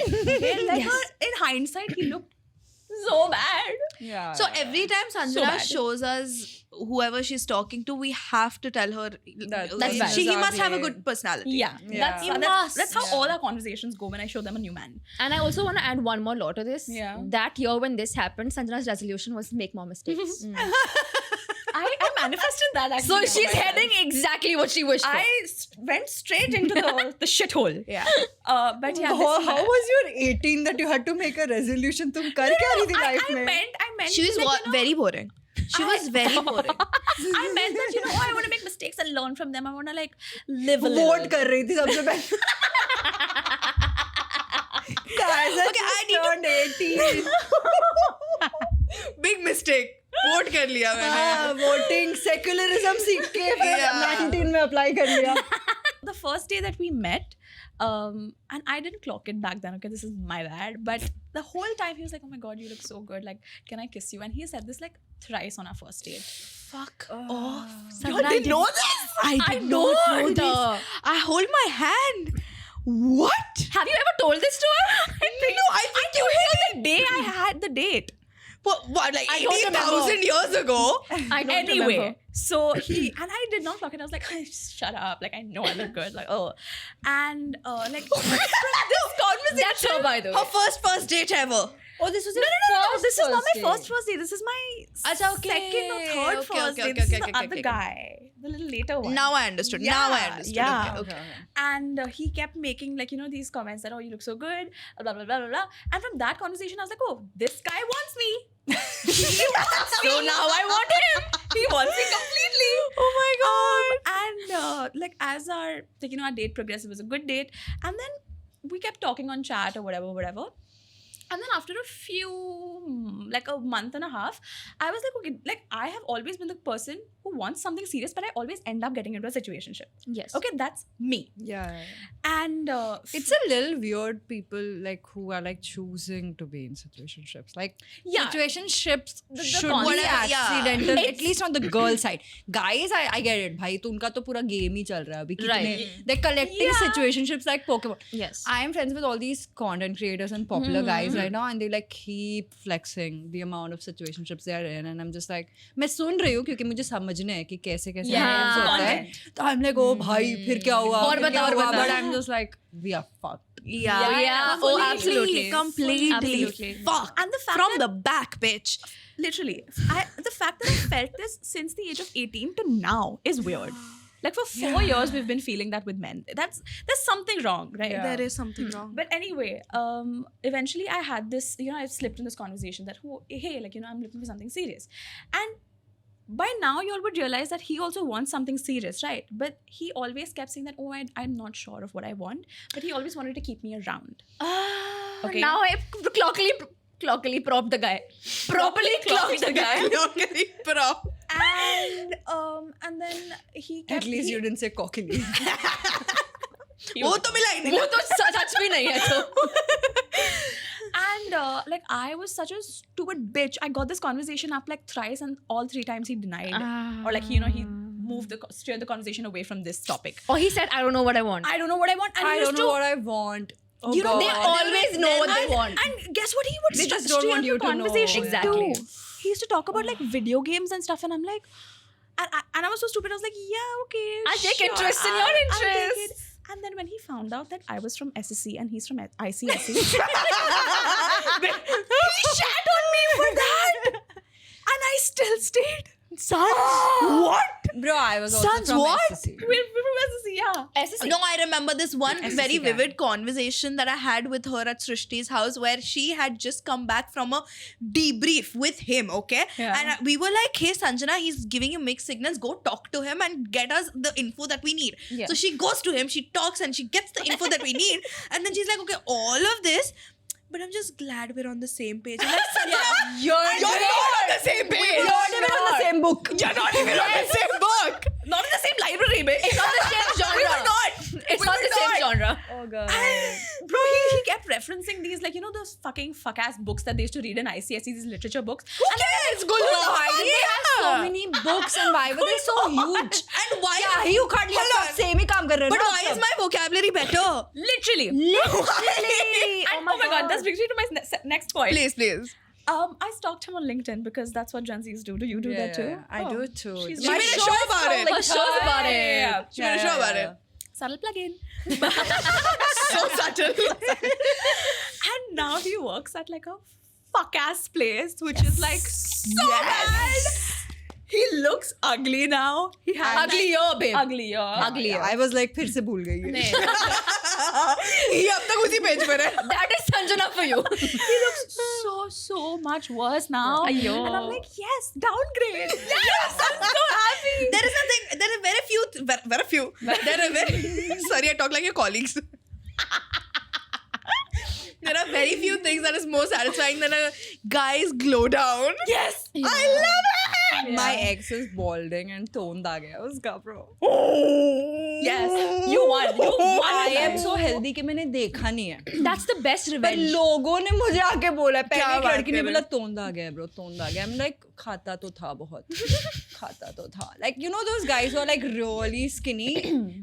Okay? Like, in hindsight, he looked so bad. Yeah. So every time Sanjana bad. shows us whoever she's talking to, we have to tell her That's bad. he must have a Exactly. good personality. Yeah. Yeah. That's, that's how Yeah. all our conversations go when I show them a new man. and I also want to add one more law to this. Yeah. That year when this happened, Sanjana's resolution was make more mistakes. I manifested that actually. So she's heading exactly what she wished for. I went straight into the shithole. Yeah. But yeah, how was your 18 that you had to make a resolution? तुम कर क्या रही थी life I में? meant She was like, you know, very boring. She was very boring. I meant that, you know, I want to make mistakes and learn from them. I want to like live a little. Vote कर रही थी सबसे पहले. Guys, I Okay, I just need to- turned 18. Big mistake. Vote कर लिया मैंने. हाँ, voting secularism सीख के फिर 19 में apply कर लिया. The first day that we met, and I didn't clock it back then. Okay, this is my bad. But the whole time he was like, "Oh my god, you look so good. Like, can I kiss you?" And he said this like thrice on our first date. Fuck Oh. off. You I didn't know this. I did not know this. I hold my hand. What? Have you ever told this to her? No, I think you told her the day I had the date. What, like I don't 18,000 years ago? I don't Anyway, remember. so he and I did not clock it. I was like, shut up. Like, I know I look good. Like, oh. And like from this conversation. That's her, by the way. Her first date ever. Oh, this was No, your no. first This is not my date. first date. This is my Acha, okay. second or third Okay, first okay, date. okay, This is okay, the okay, other okay. guy, the little later one. Now I understood. Yeah, Now I understood. yeah. Okay, okay. And he kept making like, you know, these comments that, oh, you look so good, blah, blah, blah, blah, blah. And from that conversation, I was like, oh, this guy wants me. He wants me. So now I want him. He wants me completely. Oh my god. And like as our, like, you know, our date progressed, it was a good date. And then we kept talking on chat or whatever. And then after a few, like a month and a half, I was like, okay, like I have always been the person who wants something serious, but I always end up getting into a situationship. Yes. Okay, that's me. Yeah. And It's a little weird people like who are like choosing to be in situationships. Like Yeah. situationships The should be concept, yeah. accidental, at least on the girl side. Guys, I get it. भाई तो उनका तो पूरा game ही चल रहा है अभी कितने they're collecting Yeah. situationships like Pokemon. Yes. I am friends with all these content creators and popular guys right now, and they like keep flexing the amount of situationships they are in, and I'm just like, मैं सुन रही हूँ क्योंकि मुझे समझने है कि कैसे कैसे Yeah, होता है. तो I'm like, oh भाई फिर क्या हुआ? और फिर क्या बता, और हुआ? बता. But I'm just like, we are fucked. Yeah. Yeah. Oh, absolutely. Completely. Absolutely. Fuck. And the fact From that- the back, bitch. literally, the fact that I felt this since the age of 18 to now is weird. Like for 4 years, we've been feeling that with men. There's something wrong, right? Yeah. There is something wrong. But anyway, eventually I had this, you know, I slipped in this conversation that, oh, hey, like, you know, I'm looking for something serious. And by now, you all would realize that he also wants something serious, right? But he always kept saying that, oh, I'm not sure of what I want. But he always wanted to keep me around. Okay. Now I clockily propped the guy. Properly clocked the guy. Not very proud. And then he kept... At least you didn't say cockily. वो तो मिला ही नहीं. वो तो सच भी नहीं है तो. And like I was such a stupid bitch. I got this conversation up like thrice, and all 3 times he denied, or like, you know, he steered the conversation away from this topic. Or he said, I don't know what I want. I don't know what I want. And I he used don't know to, what I want. Oh You know, God. They always know what they want. And guess what? He would They just steer don't want the you to know. conversation Exactly. too. He used to talk about like video games and stuff, and I'm like, and I was so stupid. I was like, yeah, okay, I'll take sure, interest in your I'll take interests. it. And then when he found out that I was from SSC and he's from ICSE, he shat on me for that, and I still stayed. Son, what? Bro, I was also Sons, from what? SSC. We're from SSC, yeah. SSC. No, I remember this one SSC very gang. vivid conversation that I had with her at Srishti's house where she had just come back from a debrief with him, okay? Yeah. And we were like, hey, Sanjana, he's giving you mixed signals. Go talk to him and get us the info that we need. Yeah. So she goes to him, she talks and she gets the info that we need. And then she's like, okay, all of this, but I'm just glad we're on the same page. I'm like, Sanjana, You're not on the same page. You're not even on the same book. You're not even on the same book. Not in the same library, babe. It's not the same genre. We were not. It's We not were the same genre. Oh god. Bro, he kept referencing these, like, you know, those fucking fuck-ass books that they used to read in ICSE, these literature books. Who cares? Why they have so many books and why were they so huge? And why? Yeah, ही उखाड़ लिया Hold सब on. same ही काम कर रहे हो But ना why आप is सब? my vocabulary better? Literally. Literally. And oh my god, that brings me to my next point. Please. I stalked him on LinkedIn because that's what Gen Zs do. Do you do that too? I do too. She's She my made a show show is about called, it. like, Her show's about it. Yeah. She made a show about it. Subtle plug-in. So subtle. And now he works at like a fuck-ass place, which is like so bad. He looks ugly now. He has Uglier, babe. uglier. Uglier. I was like फिर से भूल गई है. ये अब तक उसी page पर है. That is Sanjana for you. He looks so much worse now. Ayyo. And I'm like, yes, downgrade. Yes, I'm so happy. There is nothing. There are very few. There are very. Sorry, I talk like your colleagues. There are very few things that is more satisfying than a guy's glow down. Yes. I love it. My ex is balding and toned आ गया उसका bro. Yes. You won. You won. I am so healthy कि मैंने देखा नहीं है. That's the best पर revenge. लोगों ने मुझे आके बोला पहले क्या एक बात लड़की ने कर रहे बोला तोंद आ गया bro तोंद आ गया. I'm like खाता तो था बहुत. खाता तो था. Like you know those guys who are like really skinny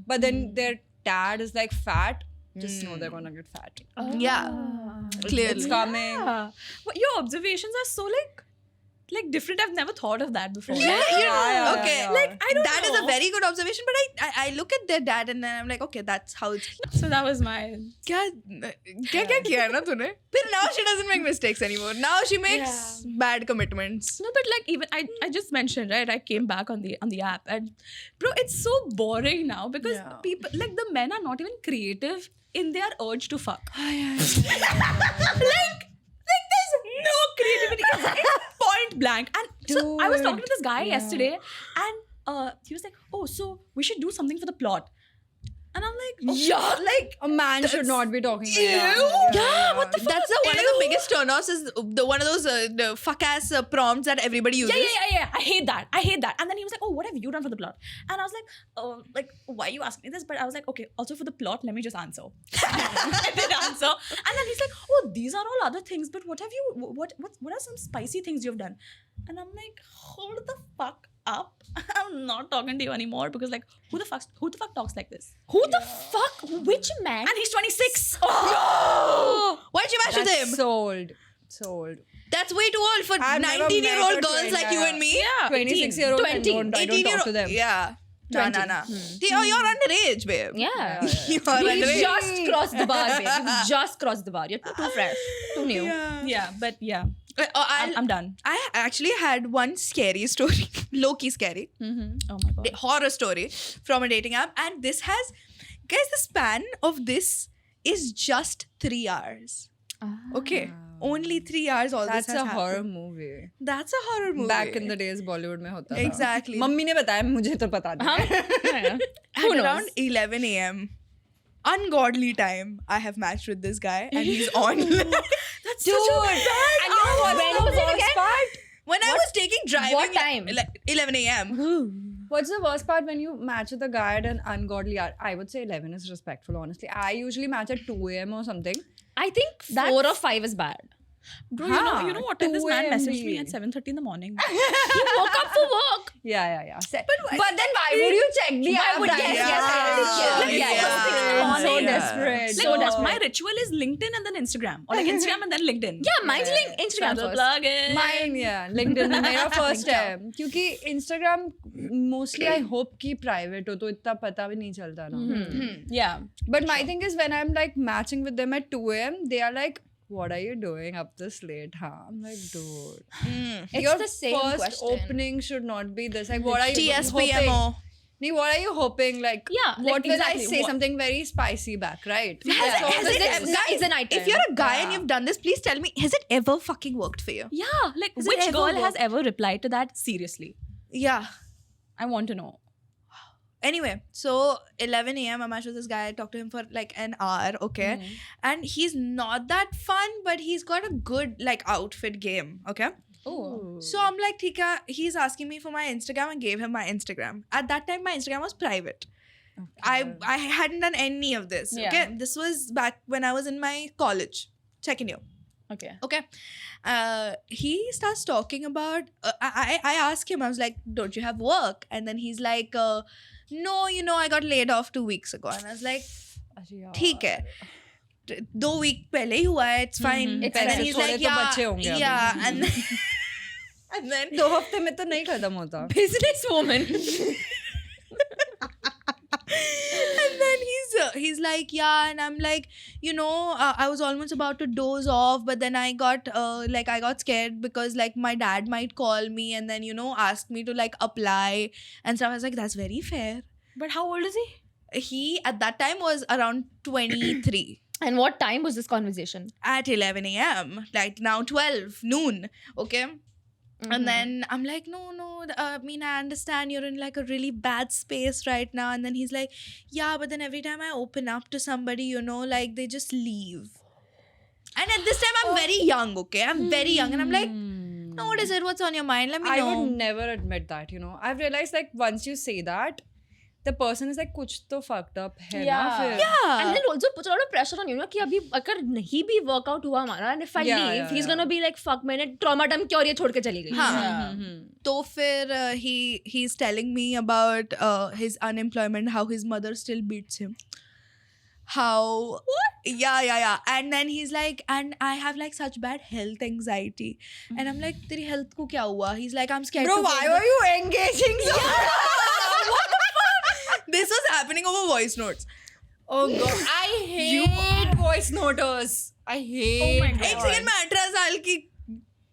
but then their dad is like fat. Just know they're gonna get fat. Yeah. Clearly. It's coming. Yeah. But your observations are so like different. I've never thought of that before. Yeah. Okay. Like, I don't That is know. a very good observation, but I look at their dad and then I'm like, okay, that's how it's. So that was my. क्या किया है ना तूने? फिर now she doesn't make mistakes anymore. Now she makes bad commitments. No, but like even I just mentioned, right? I came back on the app and bro, it's so boring now because Yeah. people like the men are not even creative in their urge to fuck. like there's no creativity. It's point blank. And so I was talking to this guy yesterday and he was like, oh, so we should do something for the plot. And I'm like, Yeah, like A man should not be talking like that. Ew. yeah, what the fuck? that's one of the biggest turnoffs is the one of those the fuck ass prompts that everybody uses. Yeah. I hate that. And then he was like, oh, what have you done for the plot? And I was like, why are you asking me this? But I was like, okay, also for the plot, let me just answer. I did answer. And then he's like, oh, these are all other things, but what are some spicy things you've done? And I'm like, hold the fuck up. I'm not talking to you anymore because like, who the fuck talks like this? Who the fuck? Which man? And he's 26. Why'd you match with That's him? sold. That's way too old for I've never 19-year-old met a girls like you and me. Yeah, 26-year-old 20, I don't talk to 18-year-old. them. Yeah. No. 20. You're underage, babe. Yeah. You're You underage. just crossed the bar, babe. You just crossed the bar. You're too fresh. Too new. Yeah, but yeah, I'm I'm done. I actually had one scary story, low-key scary, Oh my god. horror story from a dating app. And this has, guys, the span of this is just 3 hours. Okay. Only 3 hours all That's this has a horror happened. movie. That's a horror movie. Back in the days Bollywood में होता था. Exactly. Mummy ने बताया मुझे तो पता नहीं. Who At knows? around 11 a.m. Ungodly time, I have matched with this guy and he's on. That's such a bad. And you know what? When was it again? When I was taking driving, What time? Like 11 a.m. What's the worst part when you match with a guy at an ungodly hour? I would say 11 is respectful, honestly. I usually match at 2 a.m. or something. I think 4 or 5 is bad. Bro, Huh. you know what time this man 2 messaged me AM. at 7:30 in the morning. He woke up for work. Yeah. But then why would you check the app? would- right? yes. Yeah. I'm so Yeah. desperate. Like, So desperate. my ritual is LinkedIn and then Instagram, or like Instagram and then LinkedIn. Yeah, mine's Instagram Subtle first. plug-in. Mine, yeah. LinkedIn मेरा first है. क्योंकि Instagram mostly I hope कि private हो तो इतना पता भी नहीं चलता ना. Yeah. But my thing is when I'm like matching with them at 2 a.m. they are like what are you doing up this late, huh? I'm like, dude. It's Your the same first question. opening should not be this. Like, what are you hoping? TSPMO. Nee, what are you hoping? Like, Yeah, like, what will exactly, I say? what- Something very spicy back, right? Yeah. So Has this it- is- guys, it's a night If time. you're a guy and Yeah. you've done this, please tell me, has it ever fucking worked for you? Yeah, like Has it which ever girl has worked? ever replied to that seriously? Yeah. I want to know. Anyway, so 11 a.m. I matched with this guy. I talked to him for like an hour, okay? And he's not that fun, but he's got a good like outfit game, okay? Oh. So I'm like, Thika, he's asking me for my Instagram and gave him my Instagram. At that time, my Instagram was private. I hadn't done any of this, Yeah. okay? This was back when I was in my college, second year. Okay. Okay. He starts talking about, I asked him, I was like, don't you have work? And then he's like, no, you know, I got laid off 2 weeks ago. And I was like, ठीक है 2 week पहले ही हुआ है, it's fine. It's And then fine. he's थोड़े like, तो बच्चे होंगे yeah, अभी. yeah. And then, and then 2 हफ्ते में तो नहीं खत्म होता. Businesswoman. and then he's like, yeah, and I'm like, you know, I was almost about to doze off, but then I got I got scared because like my dad might call me and then, you know, ask me to like apply and stuff. I was like, that's very fair. But how old is he? He at that time was around 23. And what time was this conversation? At 11 a.m. like now 12 noon, okay. And then I'm like, no, I mean, I understand you're in like a really bad space right now. And then he's like, yeah, but then every time I open up to somebody, you know, like they just leave. And at this time, I'm very young, okay? I'm very young. And I'm like, no, what is it? What's on your mind? Let me I know. would never admit that, you know. I've realized like once you say that, the person is like कुछ तो fucked up है ना Yeah. फिर. And Yeah. then also puts a lot of pressure on you, ना कि अभी अगर नहीं भी workout हुआ हमारा, and if I Yeah, leave, yeah, he's yeah. gonna be like, fuck, मैंने trauma dump किया और ये छोड़ के चली गई. हाँ. तो फिर he's telling me about his unemployment, how his mother still beats him. How yeah. And then he's like, and I have like such bad health anxiety. And I'm like, तेरी health को क्या हुआ? He's like, I'm scared. Bro, to why get were you engaging so What the fuck? This was happening over voice notes. Oh god, I hate voice noters. I hate. Oh my एक second में 18 साल की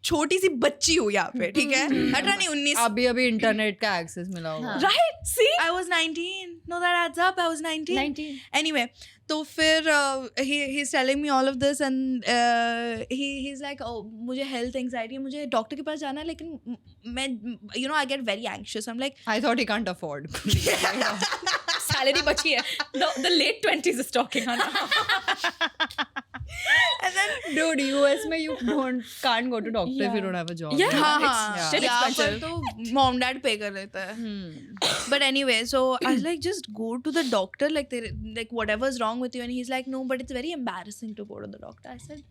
छोटी सी बच्ची हूँ यहाँ पे, ठीक है? 18 नहीं 19. अभी इंटरनेट का एक्सेस मिला होगा. Right? See? I was 19. No, that adds up. I was 19. 19. Anyway, तो फिर he's telling me all of this and he's like, oh, मुझे health anxiety है, मुझे डॉक्टर के पास जाना है, लेकिन मैं, you know, I get very anxious. I'm like, I thought he can't afford. Salary बची है. The late 20s is talking. and then Dude, US में you can't go to doctor if you don't have a job. Yeah. हाँ It's हाँ shit यहाँ पर expensive. तो mom dad pay कर लेता है. But anyway, so I was like, just go to the doctor, like whatever's wrong with you. And he's like, no, but it's very embarrassing to go to the doctor. I said,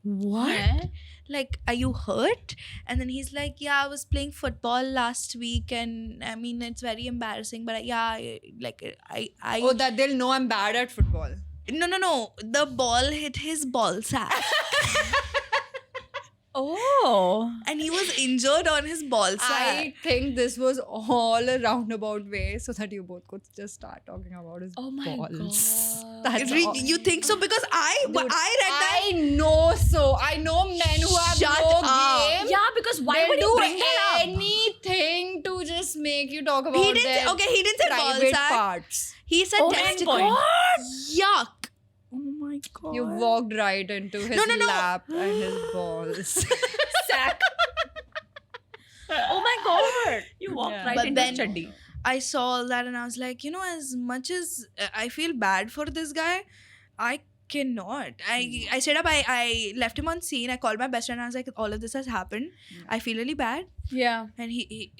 What? like, are you hurt? And then he's like, yeah, I was playing football last week and I mean, it's very embarrassing, but I Oh, that they'll know I'm bad at football. no, the ball hit his ball sack Oh. and he was injured on his ball sack. I think this was all a roundabout way so that you both could just start talking about his Oh my balls. God. That's all. You think so? Because I read that. I know so. I know men who have Shut no up. game. Yeah, because why They'll would you do bring that up? anything to just make you talk about He didn't their say, okay, he didn't say ball private sack. parts. He said Oh my testicle. God. Yuck. Oh my god. You walked right into his No. lap and his balls. Sack. Oh my God. You walked Yeah. right But into then- his chaddi. I saw all that and I was like, you know, as much as I feel bad for this guy, I cannot. I straight up, I left him on scene. I called my best friend and I was like, all of this has happened. I feel really bad. Yeah. And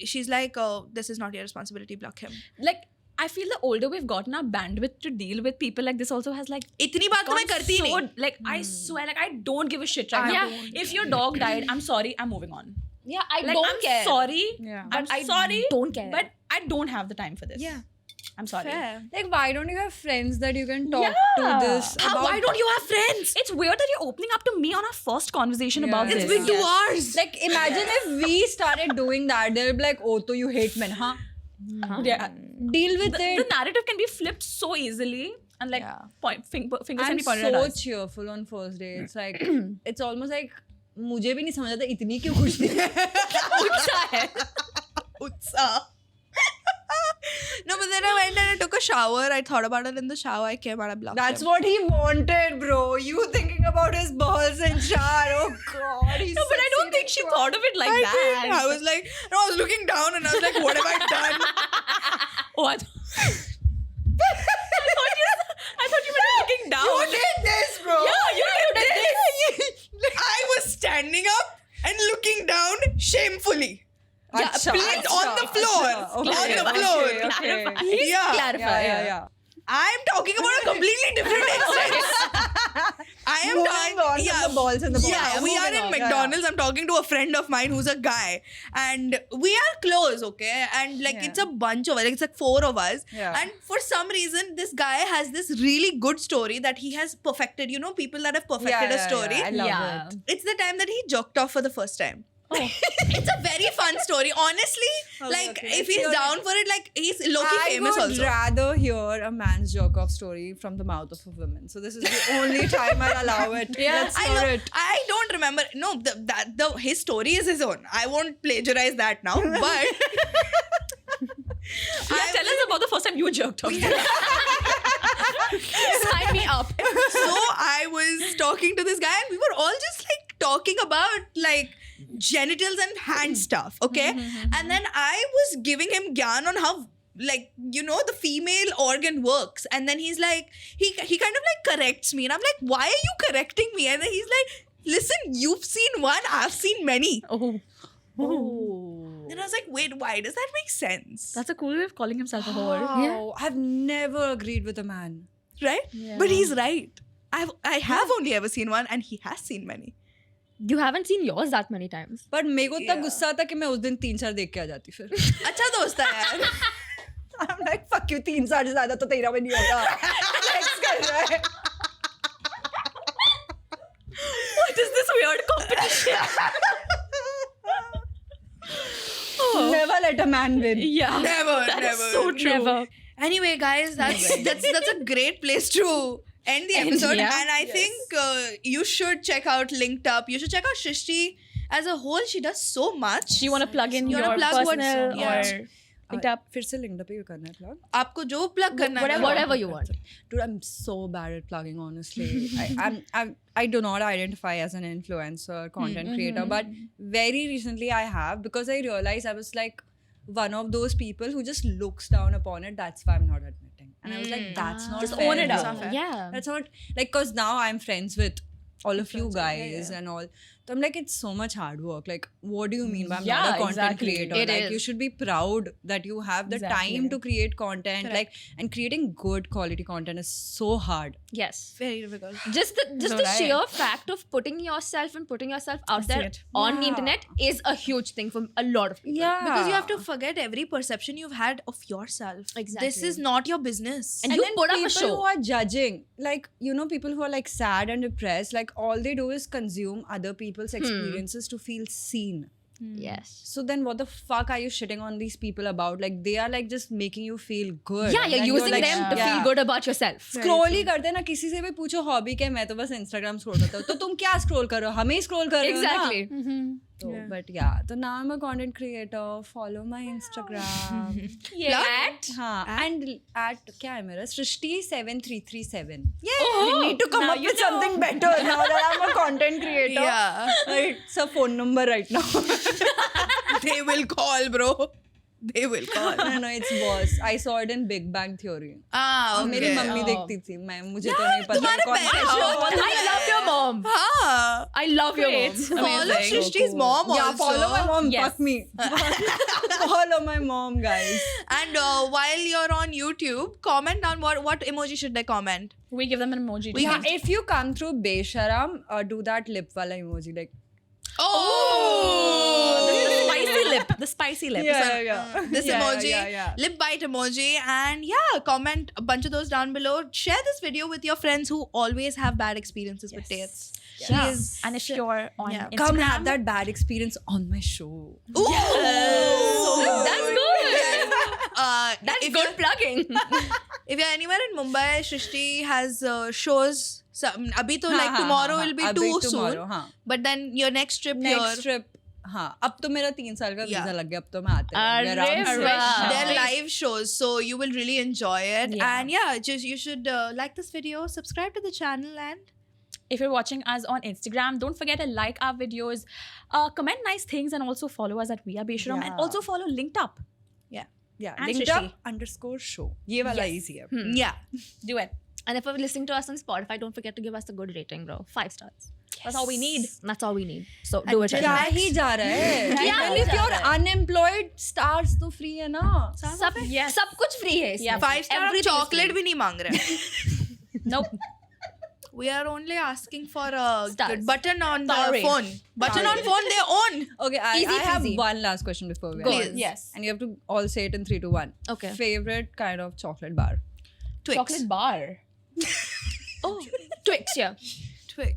she's like, oh, this is not your responsibility. Block him. Like, I feel the older we've gotten, our bandwidth to deal with people like this also has like इतनी बात तो मैं gone करती ही नहीं. like I swear, like I don't give a shit right now. If your dog died, I'm sorry, I'm moving on. Yeah, I Like don't I'm care. sorry, Yeah. I'm I sorry, don't care. but I don't have the time for this. Yeah. I'm sorry. Fair. Like, why don't you have friends that you can talk Yeah. to this How, about? why don't you have friends? It's weird that you're opening up to me on our first conversation Yeah, about yeah, this. It's been 2 hours. Like, imagine if we started doing that. They'll be like, oh, so you hate men, huh? Yeah. Deal with The it. narrative can be flipped so easily. and like Yeah. fingers can I'm be pointed at so us. cheerful on first day. It's like it's almost like मुझे भी नहीं समझ आता इतनी क्यों खुश थी. Utsaah. No, but then I went and I took a shower. I thought about it in the shower. I came out, I blocked That's him. what he wanted, bro. You thinking about his balls and shower. Oh God. He's No, but I don't think she thought of it like I that. did. I was like, no, I was looking down and I was like, what have I done? Oh, I thought you were looking down. You did this, bro. Yeah, you did this. I was standing up and looking down shamefully. Acha, please, on the floor. Okay, On the okay, floor. okay. Please Yeah. clarify. Yeah. I'm talking about a completely different instance. I am Moving on from the balls and the balls. Yeah, we are Moving in on. McDonald's. I'm talking to a friend of mine who's a guy, and we are close, okay? And like Yeah. it's a bunch of us, like it's like 4 of us. Yeah. And for some reason, this guy has this really good story that he has perfected. You know, people that have perfected a story. I love Yeah. it. It's the time that he joked off for the first time. It's a very fun story. Honestly, like okay. if Let's he's hear down for it, like he's low-key I famous would also. rather hear a man's jerk off story from the mouth of a woman. So this is the only time I'll allow it. Yeah. Let's hear it. I don't remember. No, his story is his own. I won't plagiarize that now. But Yeah, tell us about the first time you jerked off. Sign me up. so I was talking to this guy, and we were all just like talking about like genitals and hand stuff. Okay, and then I was giving him gyan on how, like, you know, the female organ works, and then he's like, he kind of like corrects me, and I'm like, why are you correcting me? And then he's like, listen, you've seen one, I've seen many. Oh. And I was like, wait, why does that make sense? That's a cool way of calling himself a whore. Wow. I've never agreed with a man. Right? But he's right. I have only ever seen one, and he has seen many. You haven't seen yours that many times. पर मेरे को इतना Yeah. गुस्सा था कि मैं उस दिन 3-4 देख के आ जाती फिर. अच्छा दोस्त है यार. I'm like fuck you 3-4 से ज़्यादा तो तेरा भी नहीं होगा. Next कर रहा है. What is this weird competition? Never let a man win. Yeah. Never, That is never. so true. Never. Anyway, guys, that's a great place to end the episode. yeah. And I think you should check out Linked Up. You should check out Shrishti as a whole. She does so much. Do you want to plug in You your wanna plug what's- personal yeah. or linked up? फिर से linked up ही करना है plug. आपको जो plug करना है. Whatever you want. Dude, I'm so bad at plugging, honestly. I do not identify as an influencer, content creator, but very recently I have, because I realized I was like one of those people who just looks down upon it. That's why I'm not admitting. And I was like, that's not Just fair. own it That's up. not fair. Yeah. That's not, like, because now I'm friends with all of you guys and all. So I'm like, it's so much hard work. Like, what do you mean by I'm not Yeah, a content exactly. creator? It Like, is. you should be proud that you have the Exactly. time to create content. Like, and creating good quality content is so hard. Yes. Very difficult. Just the sheer fact of putting yourself out see there it. on the Yeah. internet is a huge thing for a lot of people. Yeah. Because you have to forget every perception you've had of yourself. Exactly. This is not your business. And you then put up a people show. who are judging, like, you know, people who are like sad and depressed, like all they do is consume other people's experiences to feel seen. Yes. So then what the fuck are you shitting on these people about? Like, they are like just making you feel good. Yeah, you're And using like, them to yeah. feel good about yourself. Scroll ही करते हैं ना, किसी से भी पूछो hobby क्या है, मैं तो बस इंस्टाग्राम स्क्रॉल करता हूँ. तो तुम क्या स्क्रॉल कर रहे हो? हमें ही स्क्रॉल कर रहे हो ना. Exactly. तो but yeah, तो now I'm a content creator. Follow my Instagram. At हाँ, and at क्या है मेरा? Shrishti7337. Yeah. I need to come now up you with something better now that I'm a content creator. Yeah. It's a phone number right now. They will call, bro. They will call. No, it's boss. I saw it in Big Bang Theory. Ah, okay. मेरी mummy देखती थी. मुझे तो नहीं पता. तुम्हारे कौन parents सा show show था. I love your mom. हाँ. I love your Great. mom. Follow Amazing. Shrishti's mom also. Yeah, follow my mom. Yes. Fuck me. Follow my mom, guys. And while you're on YouTube, comment down what emoji should they comment? We give them an emoji. to Yeah, use. if you come through Besharam, do that lip wala emoji. Like, Oh! The spicy lip. The spicy lip. yeah. This Yeah, emoji, yeah. lip bite emoji, and yeah, comment a bunch of those down below. Share this video with your friends who always have bad experiences with dates. Yeah. And if you're on Yeah. Instagram, Come have that bad experience on my show. Ooh! That's good. That's if good you're- plugging. If you're anywhere in Mumbai, Shrishti has shows. Abhi to like tomorrow will be too soon. But then your next trip Next here, trip, हाँ अब तो मेरा 3 साल का Yeah. Visa लग गया, अब तो मैं आते अरे रहूंगी आराम से। वाह। they're live shows, so you will really enjoy it. Yeah. And yeah, just you should like this video, subscribe to the channel, and If you're watching us on Instagram, don't forget to like our videos, comment nice things, and also follow us at We Are Besharam, and Yeah. also follow Linked Up. Yeah, And linked Shrishti. up _ show, ये वाला Yes. easy है। yeah. Do it. And if you're listening to us on Spotify, don't forget to give us a good rating, bro. 5 stars. That's all we need. That's all we need. So do it. क्या ही जा रहा है? क्या Even he if जा you're रहा है? unemployed, stars तो free है ना? सब Yes. सब कुछ free है इसमें. Yeah. 5 star Everything is chocolate free. भी नहीं मांग रहे. Nope. We are only asking for a Stars. good button on the Sorry. phone. Button on phone they own. Okay, Easy I have peasy. one last question before we Go end. on. Yes. And you have to all say it in 3, 2, 1. Okay. Favorite kind of chocolate bar? Twix. Chocolate bar. Oh, Twix, yeah. Twix.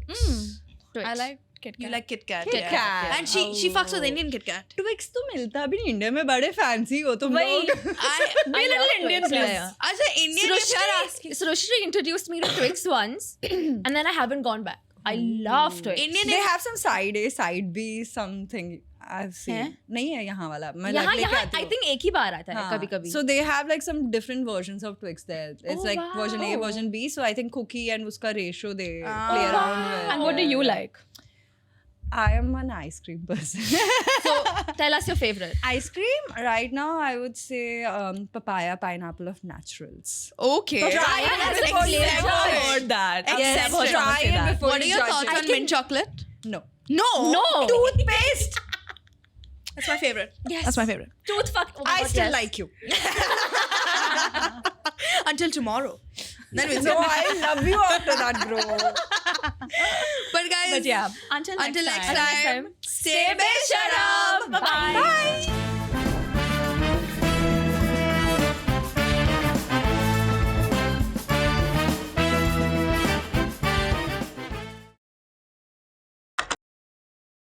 Twix. I like Kit Kat. You like Kit Kat. Kit yeah. Kat. And she fucks with Indian Kit Kat. Twix तो मिलता भी नहीं India में, बड़े fancy हो तुम वही। लोग। I love Indian, Twix, please. yeah. As an Indian, if you're asking Srushri introduced me to Twix once, and then I haven't gone back. I love Twix. Indian, They have some side A, side B, something I've seen. हैं? नहीं है यहाँ वाला, मैं यहाँ लेके यहाँ आती I हूँ। think एक ही बार आता है हाँ, कभी कभी. So they have like some different versions of Twix there. It's Oh, like version A, wow. version B. So I think cookie and uska ratio they Ah. play Oh, around wow. with. And what do you like? I am an ice cream person. So tell us your favorite. Ice cream right now, I would say papaya pineapple of naturals. okay. Papaya has like flavor. Never heard that. I've Yes, never heard try someone say it that. before What are you your judge thoughts it. on mint chocolate? No. No. No. Toothpaste. That's my favorite. Yes. That's my favorite. Tooth fuck. Oh my I God, still yes. like you. Until tomorrow. Then we'll So see. I love you after that, bro. But guys, But yeah, until until next time. time, stay besharam. Bye-bye. Bye.